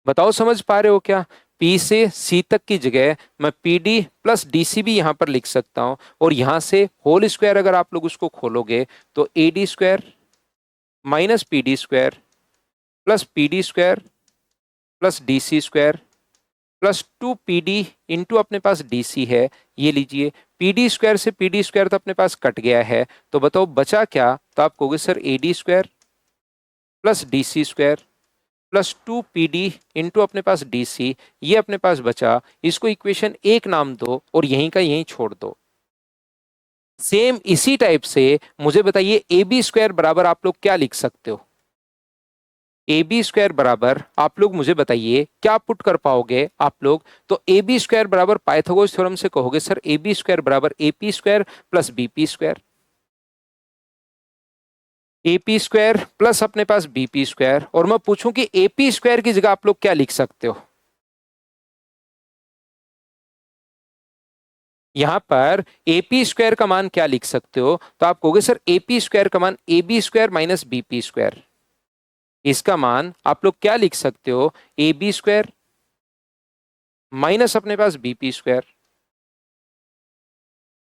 बताओ समझ पा रहे हो क्या? पी से सी तक की जगह मैं पीडी प्लस डीसी भी यहां पर लिख सकता हूं, और यहां से होल स्क्वायर अगर आप लोग उसको खोलोगे तो AD square minus PD square plus PD square plus DC square plus 2 PD into अपने पास डीसी है। ये लीजिए, पीडी स्क्वायर से पीडी स्क्वायर तो अपने पास कट गया है, तो बताओ बचा क्या? तो आप कहोगे sir AD square plus DC square plus 2 PD into अपने पास डीसी, ये अपने पास बचा। इसको इक्वेशन 1 नाम दो और यहीं का यहीं छोड़ दो। सेम इसी टाइप से मुझे बताइए ए बी स्क्वायर बराबर आप लोग क्या लिख सकते हो? ए बी स्क्वायर बराबर आप लोग मुझे बताइए क्या पुट कर पाओगे आप लोग? तो ए बी स्क्वायर बराबर पाइथागोरस थ्योरम से कहोगे सर ए बी स्क्वायर बराबर A P square plus B P square. A P square plus अपने पास बी पी स्क्वायर, और मैं पूछूं कि ए पी स्क्वायर की जगह आप लोग क्या लिख सकते हो? यहां पर ए पी स्क्वायर का मान क्या लिख सकते हो? तो आप कहोगे सर ए पी स्क्वायर का मान A B square minus B P square. इसका मान आप लोग क्या लिख सकते हो? ए बी स्क्वायर माइनस अपने पास B P square.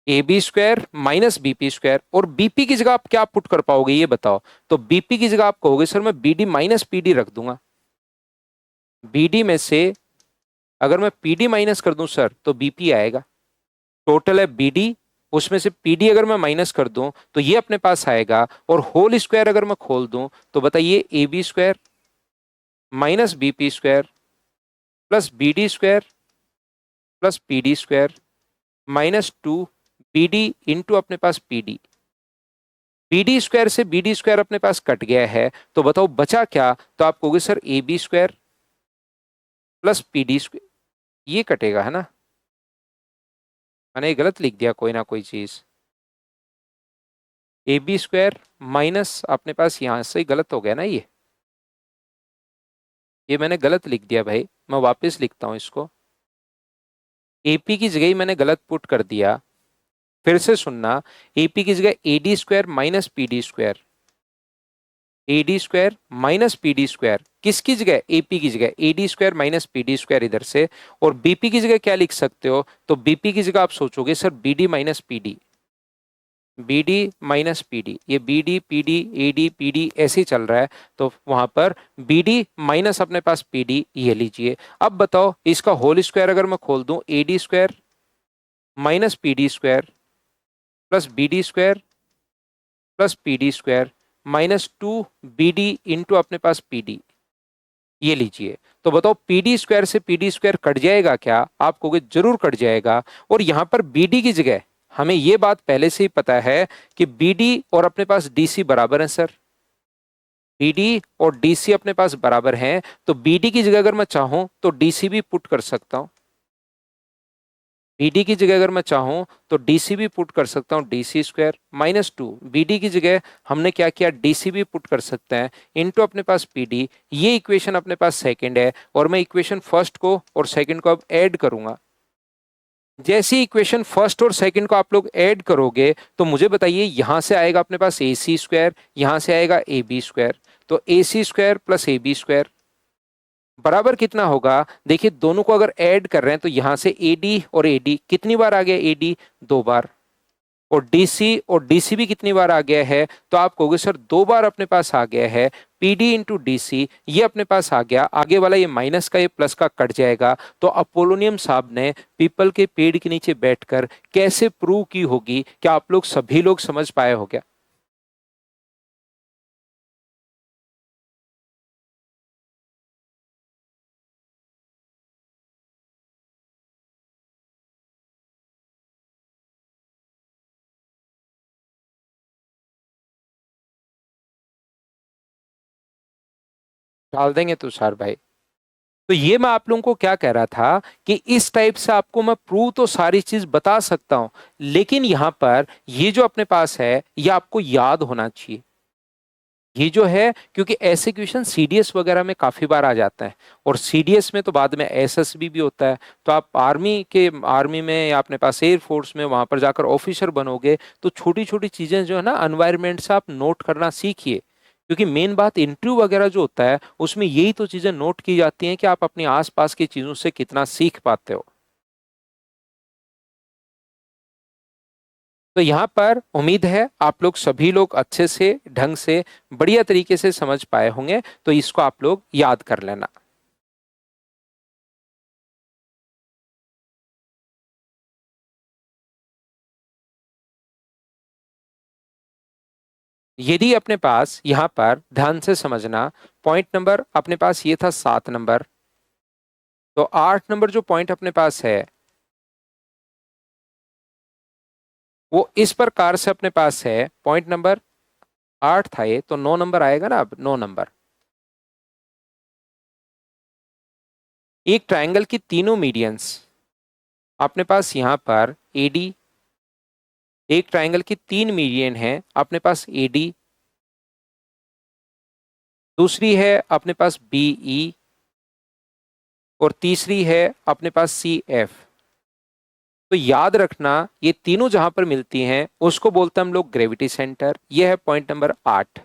AB² minus BP², और BP की जगह आप क्या पुट कर पाओगे ये बताओ। तो BP की जगह आप कहोगे सर मैं BD माइनस PD रख दूंगा। BD में से अगर मैं PD माइनस कर दूं सर तो BP आएगा। टोटल है BD, उसमें से PD अगर मैं माइनस कर दूं तो ये अपने पास आएगा, और होल स्क्वायर अगर मैं खोल दूं तो बताइए AB² minus BP² plus BD² plus PD² minus 2 BD into अपने पास PD। BD² से BD² अपने पास कट गया है, तो बताओ बचा क्या। तो आप कहोगे सर AB² प्लस PD², ये कटेगा है ना। मैंने गलत लिख दिया कोई ना कोई चीज। AB² माइनस अपने पास यहां से गलत हो गया ना, ये मैंने गलत लिख दिया भाई, मैं वापस लिखता हूं इसको। AP की जगह ही मैंने गलत पुट कर दिया। फिर से सुनना, AP की जगह AD² minus PD², AD² minus PD², किसकी जगह, AP की जगह AD² माइनस PD² इधर से, और BP की जगह क्या लिख सकते हो, तो BP की जगह आप सोचोगे sir BD minus PD, BD minus PD, ये BD PD AD PD ऐसे ही चल रहा है, तो वहां पर BD माइनस अपने पास PD ये लीजिए। अब बताओ इसका होल स्क्वायर अगर मैं खोल दूं, AD² minus PD² plus BD² plus PD² minus 2 BD into अपने पास PD, ये लीजिए। तो बताओ PD² से PD² कट जाएगा क्या, आप कहोगे जरूर कट जाएगा। और यहां पर BD की जगह हमें यह बात पहले से ही पता है कि BD और अपने पास DC बराबर है सर, BD और DC अपने पास बराबर हैं, तो BD की जगह अगर मैं चाहूं तो DC भी पुट कर सकता हूं। BD की जगह अगर मैं चाहूं तो DC भी पुट कर सकता हूं, DC² माइनस 2 BD की जगह हमने क्या किया, DC भी पुट कर सकते हैं इनटू अपने पास PD। ये इक्वेशन अपने पास सेकंड है, और मैं इक्वेशन फर्स्ट को और सेकंड को अब ऐड करूंगा। जैसे इक्वेशन फर्स्ट और सेकंड को आप लोग ऐड करोगे तो मुझे बताइए यहां से आएगा अपने पास AC², यहां से आएगा AB², तो AC² प्लस AB² बराबर कितना होगा। देखिए दोनों को अगर ऐड कर रहे हैं तो यहां से AD और AD कितनी बार आ गया, AD 2 बार, और DC और DC भी कितनी बार आ गया है, तो आप कहोगे सर 2 बार अपने पास आ गया है। PD इंटू DC ये अपने पास आ गया, आगे वाला ये माइनस का ये प्लस का कट जाएगा। तो अपोलोनियम साहब ने पीपल के पेड़ के नीचे बैठकर कैसे प्रूव की होगी, क्या आप लोग सभी लोग समझ पाए हो क्या। डाल देंगे तुषार भाई। तो ये मैं आप लोगों को क्या कह रहा था कि इस टाइप से आपको मैं प्रूव तो सारी चीज बता सकता हूं, लेकिन यहां पर ये जो अपने पास है ये आपको याद होना चाहिए। ये जो है, क्योंकि ऐसे क्वेश्चन सीडीएस वगैरह में काफी बार आ जाता है, और सीडीएस में तो बाद में एसएसबी भी होता है। तो आप आर्मी में या अपने पास एयरफोर्स में वहां पर जाकर ऑफिसर बनोगे, तो छोटी छोटी चीजें जो है ना एनवायरमेंट से आप नोट करना सीखिए, क्योंकि मेन बात इंटरव्यू वगैरह जो होता है उसमें यही तो चीजें नोट की जाती हैं कि आप अपने आसपास की चीजों से कितना सीख पाते हो। तो यहाँ पर उम्मीद है आप लोग सभी लोग अच्छे से ढंग से बढ़िया तरीके से समझ पाए होंगे, तो इसको आप लोग याद कर लेना। यदि अपने पास यहां पर ध्यान से समझना, पॉइंट नंबर अपने पास ये था 7 नंबर, तो 8 नंबर जो पॉइंट अपने पास है वो इस प्रकार से अपने पास है। पॉइंट नंबर 8 था ये, तो 9 नंबर आएगा ना, अब 9 नंबर। एक ट्रायंगल की तीनों मीडियंस अपने पास यहां पर AD, एक ट्रायंगल की 3 मीडियन है अपने पास AD, दूसरी है अपने पास BE, और तीसरी है अपने पास CF। तो याद रखना ये तीनों जहां पर मिलती हैं उसको बोलते हैं हम लोग ग्रेविटी सेंटर। ये है पॉइंट नंबर 8,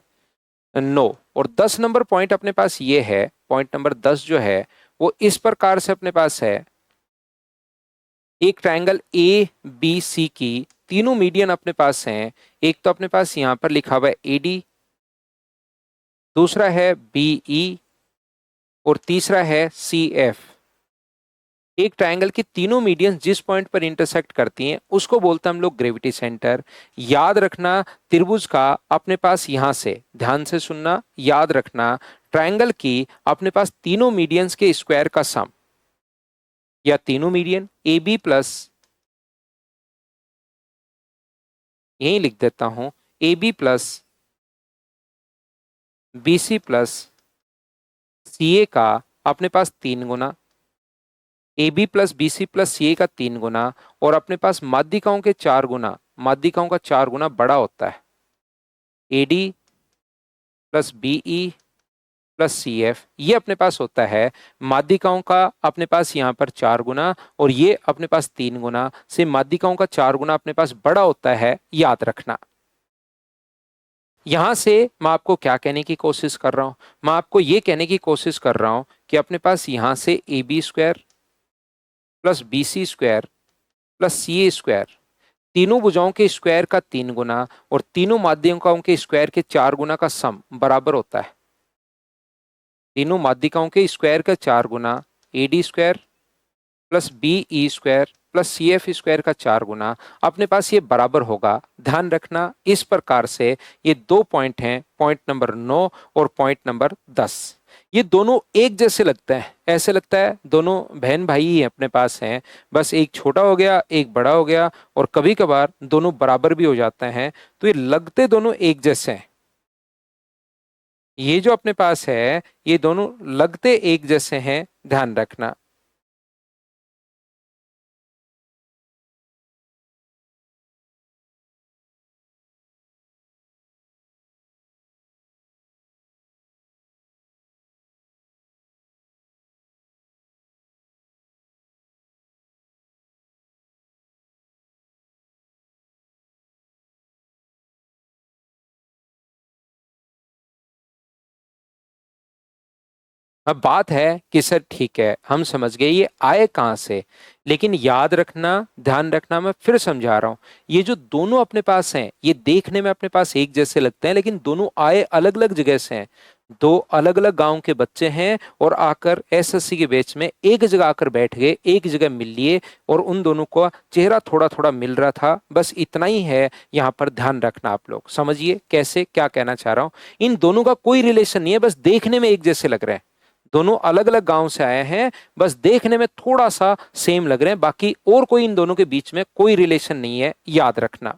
9 और 10 नंबर पॉइंट अपने पास ये है। पॉइंट नंबर 10 जो है वो इस प्रकार से अपने पास है। एक ट्रायंगल A B C की तीनों मीडियन अपने पास हैं। एक तो अपने पास यहां पर लिखा हुआ है AD, दूसरा है BE और तीसरा है CF। एक ट्रायंगल की तीनों मीडियंस जिस पॉइंट पर इंटरसेक्ट करती हैं उसको बोलते हैं हम लोग ग्रेविटी सेंटर। याद रखना त्रिभुज का अपने पास यहां से, ध्यान से सुनना, याद रखना ट्रायंगल की अपने पास तीनों मीडियंस के स्क्वायर का सम, या तीनों मीडियन AB प्लस, यही लिख देता हूं, AB plus BC plus CA का अपने पास 3 गुना, AB plus BC plus CA का 3 गुना, और अपने पास माध्यिकाओं के 4 गुना, माध्यिकाओं का 4 गुना बड़ा होता है AD plus BE plus CF। ये अपने पास होता है माध्यिकाओं का अपने पास यहां पर 4 गुना, और ये अपने पास 3 गुना से माध्यिकाओं का 4 गुना अपने पास बड़ा होता है, याद रखना। यहां से मैं आपको क्या कहने की कोशिश कर रहा हूं, मैं आपको ये कहने की कोशिश कर रहा हूं कि अपने पास यहां से AB square plus BC square plus CA square, तीनों भुजाओं के स्क्वायर का 3 गुना और तीनों माध्यिकाओं के स्क्वायर के 4 गुना का सम बराबर होता है। तीनों माध्यिकाओं के स्क्वायर का 4 गुना AD square plus BE square plus CF square का 4 गुना अपने पास ये बराबर होगा। ध्यान रखना इस प्रकार से ये 2 पॉइंट हैं, पॉइंट नंबर 9 और पॉइंट नंबर 10। ये दोनों एक जैसे लगते हैं, ऐसे लगता है दोनों बहन भाई ही अपने पास हैं, बस एक छोटा हो गया एक बड़ा हो गया, और कभी कभार दोनों बराबर भी हो जाते हैं, तो ये लगते दोनों एक जैसे हैं। ये जो अपने पास है ये दोनों लगते एक जैसे हैं, ध्यान रखना। अब बात है कि सर ठीक है हम समझ गए ये आए कहां से, लेकिन याद रखना, ध्यान रखना, मैं फिर समझा रहा हूं, ये जो दोनों अपने पास हैं ये देखने में अपने पास एक जैसे लगते हैं, लेकिन दोनों आए अलग अलग जगह से हैं। दो अलग अलग गांव के बच्चे हैं और आकर SSC के बैच में एक जगह आकर बैठ गए, एक जगह मिल लिए, और उन दोनों का चेहरा थोड़ा थोड़ा मिल रहा था, बस इतना ही है। यहाँ पर ध्यान रखना, आप लोग समझिए कैसे क्या कहना चाह रहा हूं। इन दोनों का कोई रिलेशन नहीं है, बस देखने में एक जैसे लग रहे हैं। दोनों अलग अलग गांव से आए हैं, बस देखने में थोड़ा सा सेम लग रहे हैं, बाकी और कोई इन दोनों के बीच में कोई रिलेशन नहीं है, याद रखना।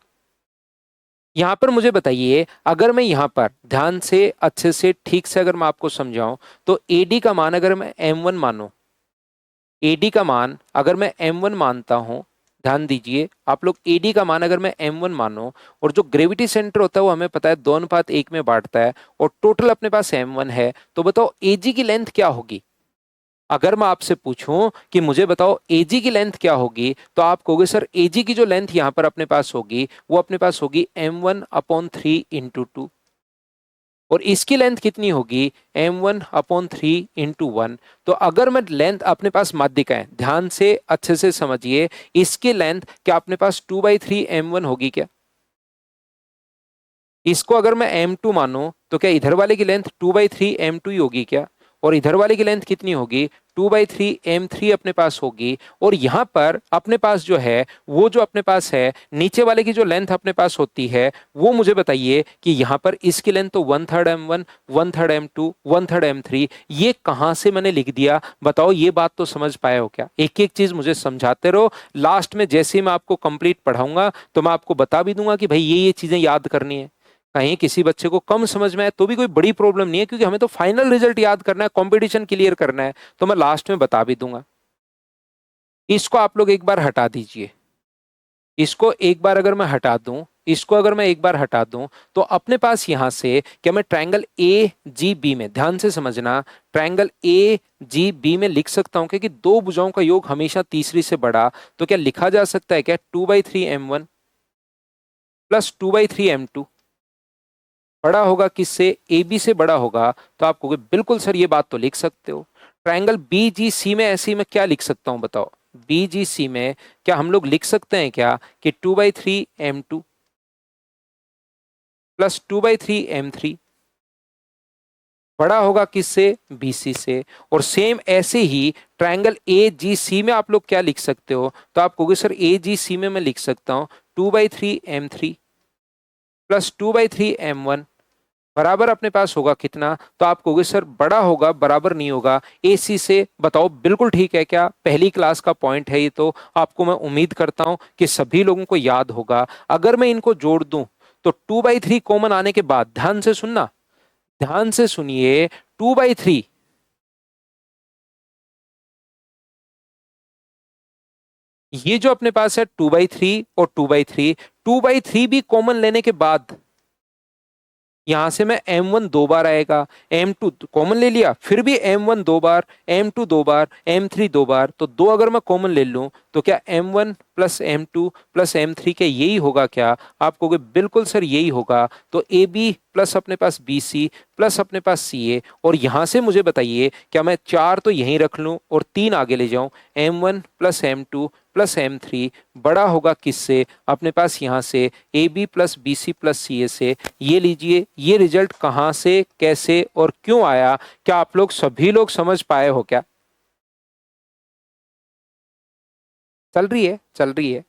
यहां पर मुझे बताइए, अगर मैं यहां पर ध्यान से अच्छे से ठीक से अगर मैं आपको समझाऊं, तो AD का मान अगर मैं M1 मानूं, AD का मान अगर मैं M1 मानता हूं, ध्यान दीजिए आप लोग, AD का मान अगर मैं M1 मानो, और जो ग्रेविटी सेंटर होता है वो हमें पता है 2:1 में बांटता है, और टोटल अपने पास M1 है, तो बताओ AG की लेंथ क्या होगी। अगर मैं आपसे पूछूं कि मुझे बताओ AG की लेंथ क्या होगी, तो आप कहोगे सर AG की जो लेंथ यहां पर अपने पास होगी वो अपने पास होगी M1/3 × 2, और इसकी लेंथ कितनी होगी M1/3 × 1। तो अगर मैं लेंथ अपने पास माध्यिकाएं, ध्यान से अच्छे से समझिए, इसकी लेंथ क्या अपने पास 2/3 M1 होगी क्या। इसको अगर मैं M2 मानूं तो क्या इधर वाले की लेंथ 2/3 M2 ही होगी क्या, और इधर वाले की लेंथ कितनी होगी 2/3 M3 अपने पास होगी। और यहां पर अपने पास जो है वो जो अपने पास है नीचे वाले की जो लेंथ अपने पास होती है वो मुझे बताइए कि यहां पर इसकी लेंथ तो 1/3 M1, 1/3 M2, 1/3 M3, ये कहां से मैंने लिख दिया बताओ। ये बात तो समझ पाए हो क्या। एक एक चीज मुझे समझाते रहो, लास्ट में जैसे ही मैं आपको कंप्लीट पढ़ाऊंगा तो मैं आपको बता भी दूंगा कि भाई ये चीजें याद करनी है। कहीं किसी बच्चे को कम समझ में आए तो भी कोई बड़ी प्रॉब्लम नहीं है, क्योंकि हमें तो फाइनल रिजल्ट याद करना है, कंपटीशन क्लियर करना है, तो मैं लास्ट में बता भी दूंगा। इसको आप लोग एक बार हटा दीजिए, इसको एक बार अगर मैं हटा दूं, इसको अगर मैं एक बार हटा दूं, तो अपने पास यहां से क्या मैं ट्रायंगल AGB में, ध्यान से समझना, ट्रायंगल AGB में लिख सकता हूं कि दो भुजाओं का योग हमेशा तीसरी से बड़ा, तो क्या लिखा जा सकता है क्या 2/3 M1 प्लस 2/3 M2 बड़ा होगा किससे, AB से बड़ा होगा। तो आप कहोगे बिल्कुल सर ये बात तो लिख सकते हो। ट्रायंगल BGC में ऐसे ही मैं क्या लिख सकता हूं बताओ, BGC में क्या हम लोग लिख सकते हैं क्या कि 2/3M2 प्लस 2/3M3 बड़ा होगा किससे, BC से। और सेम ऐसे ही ट्रायंगल AGC में आप लोग क्या लिख सकते हो, तो आप कहोगे सर AGC में मैं लिख सकता हूं 2/3M3 प्लस 2/3M1 बराबर अपने पास होगा कितना, तो आप कहोगे सर बड़ा होगा बराबर नहीं होगा AC से। बताओ बिल्कुल ठीक है क्या, पहली क्लास का पॉइंट है ये, तो आपको मैं उम्मीद करता हूं कि सभी लोगों को याद होगा। अगर मैं इनको जोड़ दूं तो 2/3 कॉमन आने के बाद, ध्यान से सुनना, ध्यान से सुनिए, 2/3 ये जो अपने पास है 2/3 और 2/3, 2/3 भी कॉमन लेने के बाद यहां से मैं M1 दो बार आएगा, M2 कॉमन ले लिया, फिर भी M1 दो बार, M2 दो बार, M3 दो बार, तो दो अगर मैं कॉमन ले लूं तो क्या M1 plus M2 plus M3 के यही होगा क्या, आप कहोगे बिल्कुल सर यही होगा। तो AB प्लस अपने पास BC प्लस अपने पास CA, और यहां से मुझे बताइए क्या मैं 4 तो यहीं रख लूं और 3 आगे ले जाऊं, M1 plus M2 plus M3 बड़ा होगा किससे, अपने पास यहां से AB plus BC plus CA से। ये लीजिए, ये रिजल्ट कहां से, कैसे और क्यों आया, क्या आप लोग सभी लोग समझ पाए हो क्या? चल रही है, चल रही है,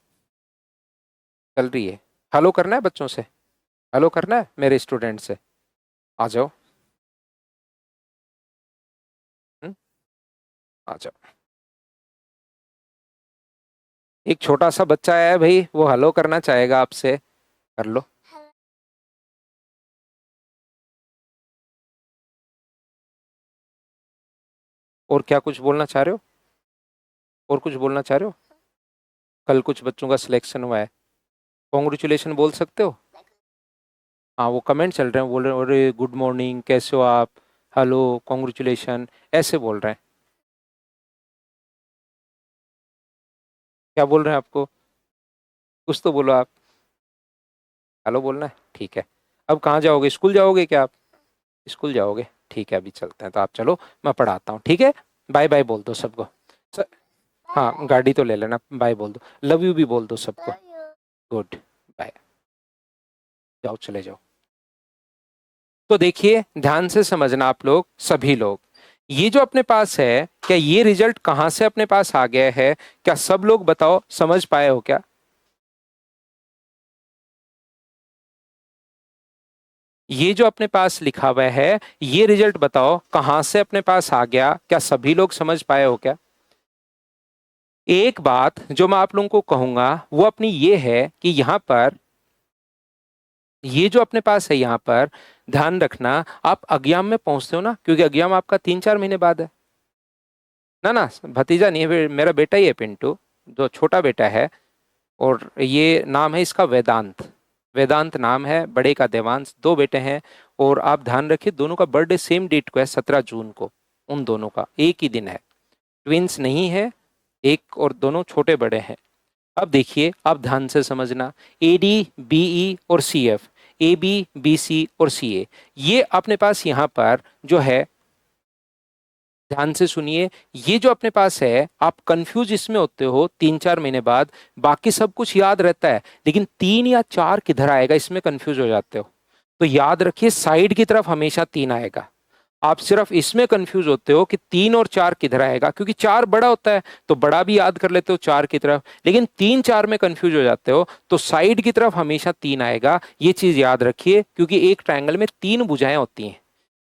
चल रही है। हेलो करना है बच्चों से, हेलो करना है मेरे स्टूडेंट से, आ जाओ। हम्म, आ जाओ। एक छोटा सा बच्चा आया है भाई, वो हेलो करना चाहेगा आपसे, कर लो। और क्या कुछ बोलना चाह रहे हो, और कुछ बोलना चाह रहे हो? कल कुछ बच्चों का सिलेक्शन हुआ है, कॉन्ग्रेचुलेशन बोल सकते हो? हाँ, वो कमेंट चल रहे हैं, बोल रहे हैं अरे गुड मॉर्निंग, कैसे हो आप, हेलो, कॉन्ग्रेचुलेशन, ऐसे बोल रहे हैं। क्या बोल रहे हैं आपको, कुछ तो बोलो आप। हेलो बोलना है, ठीक है। अब कहाँ जाओगे, स्कूल जाओगे क्या आप? स्कूल जाओगे, ठीक है, अभी चलते हैं, तो आप चलो, मैं पढ़ाता हूँ, ठीक है। बाय बाय बोल दो सबको। स- हाँ, गाड़ी तो ले लेना, बाय बोल दो, लव यू भी बोल दो सबको। गुड, बाय, जाओ, चले जाओ। तो देखिए ध्यान से समझना आप लोग, सभी लोग, ये जो अपने पास है, क्या ये रिजल्ट कहां से अपने पास आ गया है, क्या सब लोग बताओ, समझ पाए हो क्या? ये जो अपने पास लिखा हुआ है, ये रिजल्ट बताओ कहां से अपने पास आ गया, क्या सभी लोग समझ पाए हो क्या? एक बात जो मैं आप लोगों को कहूंगा वो अपनी ये है कि यहां पर, ये जो अपने पास है यहां पर, ध्यान रखना, आप अज्ञाम में पहुंचते हो ना, क्योंकि अज्ञाम आपका 3-4 महीने बाद है ना। ना, भतीजा नहीं है, मेरा बेटा ही है पिंटू, जो छोटा बेटा है। और ये नाम है इसका वेदांत, वेदांत नाम है, बड़े का देवांश, दो बेटे हैं। और आप ध्यान रखिए दोनों का बर्थडे सेम डेट को है, 17 जून को, उन दोनों का एक ही दिन है, ट्विंस नहीं है, एक और दोनों छोटे बड़े हैं। अब देखिए, आप ध्यान से समझना, AD BE और CF, AB BC और CA, ये अपने पास यहाँ पर जो है, ध्यान से सुनिए, ये जो अपने पास है, आप कंफ्यूज इसमें होते हो 3-4 महीने बाद, बाकी सब कुछ याद रहता है, लेकिन 3 या 4 किधर आएगा इसमें कंफ्यूज हो जाते हो। तो याद रखिए साइड की तरफ हमेशा 3 आएगा। आप सिर्फ इसमें कंफ्यूज होते हो कि 3 और 4 किधर आएगा, क्योंकि 4 बड़ा होता है तो बड़ा भी याद कर लेते हो 4 की तरफ, लेकिन 3-4 में कंफ्यूज हो जाते हो, तो साइड की तरफ हमेशा 3 आएगा। ये चीज याद रखिए, क्योंकि एक ट्रायंगल में 3 भुजाएं होती हैं,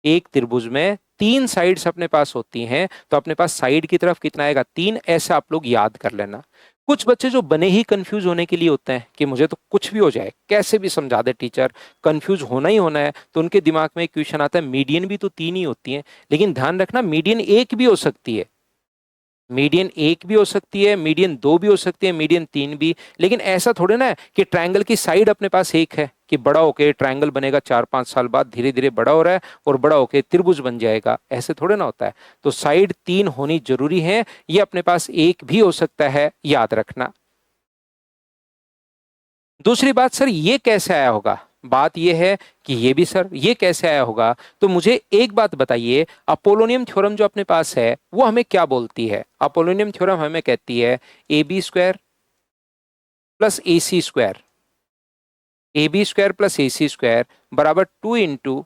एक त्रिभुज में 3 साइड्स अपने पास होती हैं, तो अपने पास साइड की तरफ कितना आएगा, 3, ऐसा आप लोग याद कर लेना। कुछ बच्चे जो बने ही कंफ्यूज होने के लिए होते हैं कि मुझे तो कुछ भी हो जाए, कैसे भी समझा दे टीचर, कंफ्यूज होना ही होना है, तो उनके दिमाग में एक क्वेश्चन आता है, मीडियन भी तो 3 ही होती है, लेकिन ध्यान रखना मीडियन 1 भी हो सकती है, मीडियन 1 भी हो सकती है, मीडियन 2 भी हो सकती है, मीडियन 3 भी। लेकिन ऐसा थोड़े ना है कि ट्रायंगल की साइड अपने पास एक है कि बड़ा होके ट्रायंगल बनेगा 4-5 साल बाद, धीरे धीरे बड़ा हो रहा है और बड़ा होके त्रिभुज बन जाएगा, ऐसे थोड़े ना होता है। तो साइड 3 होनी जरूरी है, ये अपने पास एक भी हो सकता है, याद रखना। दूसरी बात, सर ये कैसे आया होगा, बात ये है कि ये भी सर ये कैसे आया होगा। तो मुझे एक बात बताइए, अपोलोनियम थ्योरम जो अपने पास है वो हमें क्या बोलती है? अपोलोनियम थ्योरम हमें कहती है A B square plus A C square, A B square plus A C square बराबर 2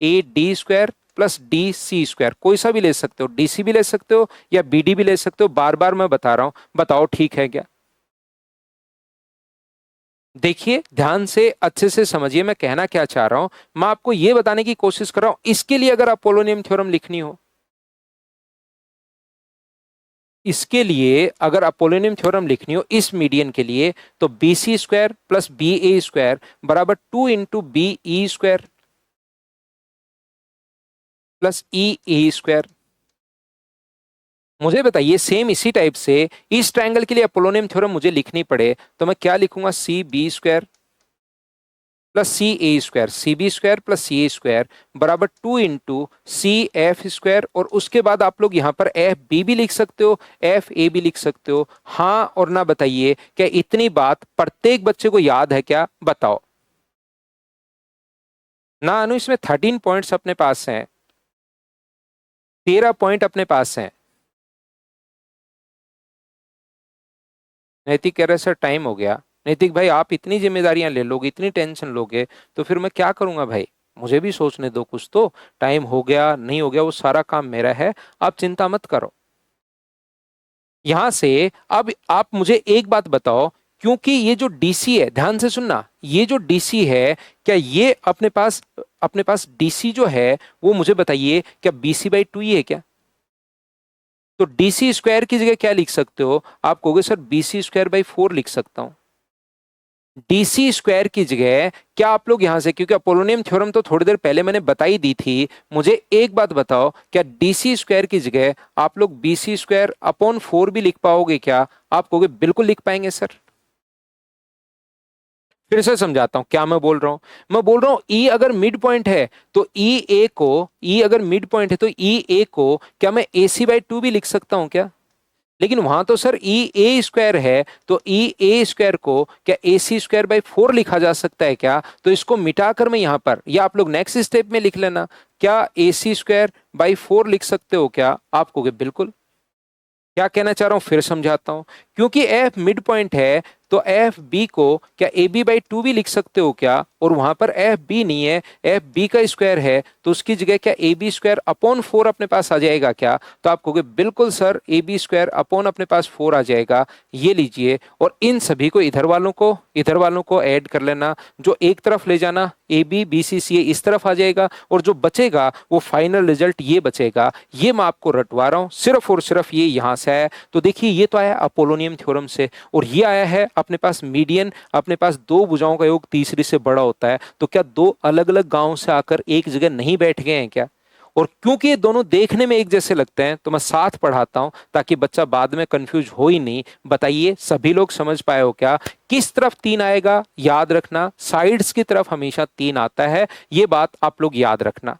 A D square plus D C square. कोई सा भी ले सकते हो, डी सी भी ले सकते हो या बी डी भी ले सकते हो, बार बार मैं बता रहा हूं, बताओ ठीक है क्या? देखिए ध्यान से अच्छे से समझिए मैं कहना क्या चाह रहा हूं। मैं आपको यह बताने की कोशिश कर रहा हूं, इसके लिए अगर अपोलोनियम थ्योरम लिखनी हो, इसके लिए अगर अपोलोनियम थ्योरम लिखनी हो इस मीडियन के लिए, तो B C square plus B A square बराबर 2 × B E square plus E A square. मुझे बताइए सेम इसी टाइप से इस ट्रायंगल के लिए अपोलोनियम थ्योरम मुझे लिखनी पड़े तो मैं क्या लिखूंगा? C B square plus C A square, C B square plus C A square बराबर 2 × सी एफ स्क्वायर। और उसके बाद आप लोग यहां पर एफ बी भी लिख सकते हो, एफ ए भी लिख सकते हो। हाँ और ना बताइए, क्या इतनी बात प्रत्येक बच्चे को याद है क्या? बताओ ना। अनु इसमें 13 पॉइंट्स अपने पास हैं, 13 पॉइंट अपने पास हैं। नैतिक कह रहे सर टाइम हो गया। नैतिक भाई आप इतनी जिम्मेदारियां ले लोगे, इतनी टेंशन लोगे तो फिर मैं क्या करूंगा भाई? मुझे भी सोचने दो कुछ तो। टाइम हो गया नहीं हो गया वो सारा काम मेरा है, आप चिंता मत करो। यहां से अब आप मुझे एक बात बताओ, क्योंकि ये जो डीसी है, ध्यान से सुनना, ये जो डीसी है क्या ये अपने पास डीसी जो है वो मुझे बताइए क्या BC/2 ही है क्या? तो डीसी स्क्वायर की जगह क्या लिख सकते हो? आप कहोगे सर BC²/4 लिख सकता हूं। डीसी स्क्वायर की जगह क्या आप लोग यहां से, क्योंकि अपोलोनियम थ्योरम तो थोड़ी देर पहले मैंने बताई दी थी, मुझे एक बात बताओ, क्या डीसी स्क्वायर की जगह आप लोग BC²/4 भी लिख पाओगे क्या? आप कहोगे बिल्कुल लिख पाएंगे सर। फिर से समझाता हूं क्या मैं बोल रहा हूं। मैं बोल रहा हूं ई अगर मिड पॉइंट है तो ई अगर मिड पॉइंट है तो ई ए को क्या मैं AC/2 भी लिख सकता हूं क्या? लेकिन वहां तो सर ई ए स्क्वायर है, तो ई ए स्क्वायर को क्या AC²/4 लिखा जा सकता है क्या? तो इसको मिटाकर मैं यहां पर, या आप लोग नेक्स्ट स्टेप में लिख लेना, क्या AC²/4 लिख सकते हो क्या? आप कहोगे बिल्कुल। क्या कहना चाह रहा हूं फिर समझाता हूं, क्योंकि एफ मिड पॉइंट है तो एफ बी को क्या AB/2 भी लिख सकते हो क्या? और वहां पर एफ बी नहीं है, एफ बी का स्क्वायर है, तो उसकी जगह क्या AB²/4 अपने पास आ जाएगा क्या? तो आप कहोगे बिल्कुल सर AB² अपने पास 4 आ जाएगा। ये लीजिए, और इन सभी को इधर वालों को ऐड कर लेना, जो एक तरफ ले जाना AB BC CA इस तरफ आ जाएगा, और जो बचेगा वो फाइनल रिजल्ट ये बचेगा। ये मैं आपको रटवा रहा हूं, सिर्फ और सिर्फ ये यहां से आया। तो देखिए ये तो आया अपोलोनियम थ्योरम से, और ये आया है अपने पास मीडियन, अपने पास दो भुजाओं का योग तीसरी से बड़ा होता है। तो क्या दो अलग अलग गांव से आकर एक जगह नहीं बैठ गए हैं क्या? और क्योंकि ये दोनों देखने में एक जैसे लगते हैं तो मैं साथ पढ़ाता हूं ताकि बच्चा बाद में कंफ्यूज हो ही नहीं। बताइए सभी लोग समझ पाए हो क्या? किस तरफ 3 आएगा याद रखना, साइड्स की तरफ हमेशा 3 आता है, ये बात आप लोग याद रखना।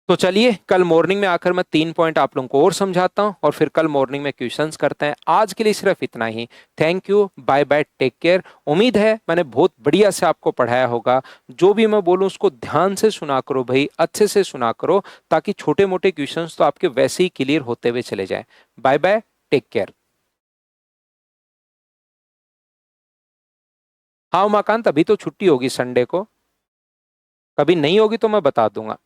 तो चलिए कल मॉर्निंग में आकर मैं 3 पॉइंट आप लोगों को और समझाता हूं, और फिर कल मॉर्निंग में क्वेश्चंस करते हैं। आज के लिए सिर्फ इतना ही। Thank you, bye bye, take care. उम्मीद है मैंने बहुत बढ़िया से आपको पढ़ाया होगा। जो भी मैं बोलूं उसको ध्यान से सुना करो भाई, अच्छे से सुना करो, ताकि छोटे मोटे क्वेश्चंस तो आपके वैसे ही क्लियर होते हुए चले जाएं। Bye bye, take care. हाँ उमाकांत, अभी तो छुट्टी होगी संडे को, कभी नहीं होगी तो मैं बता दूंगा।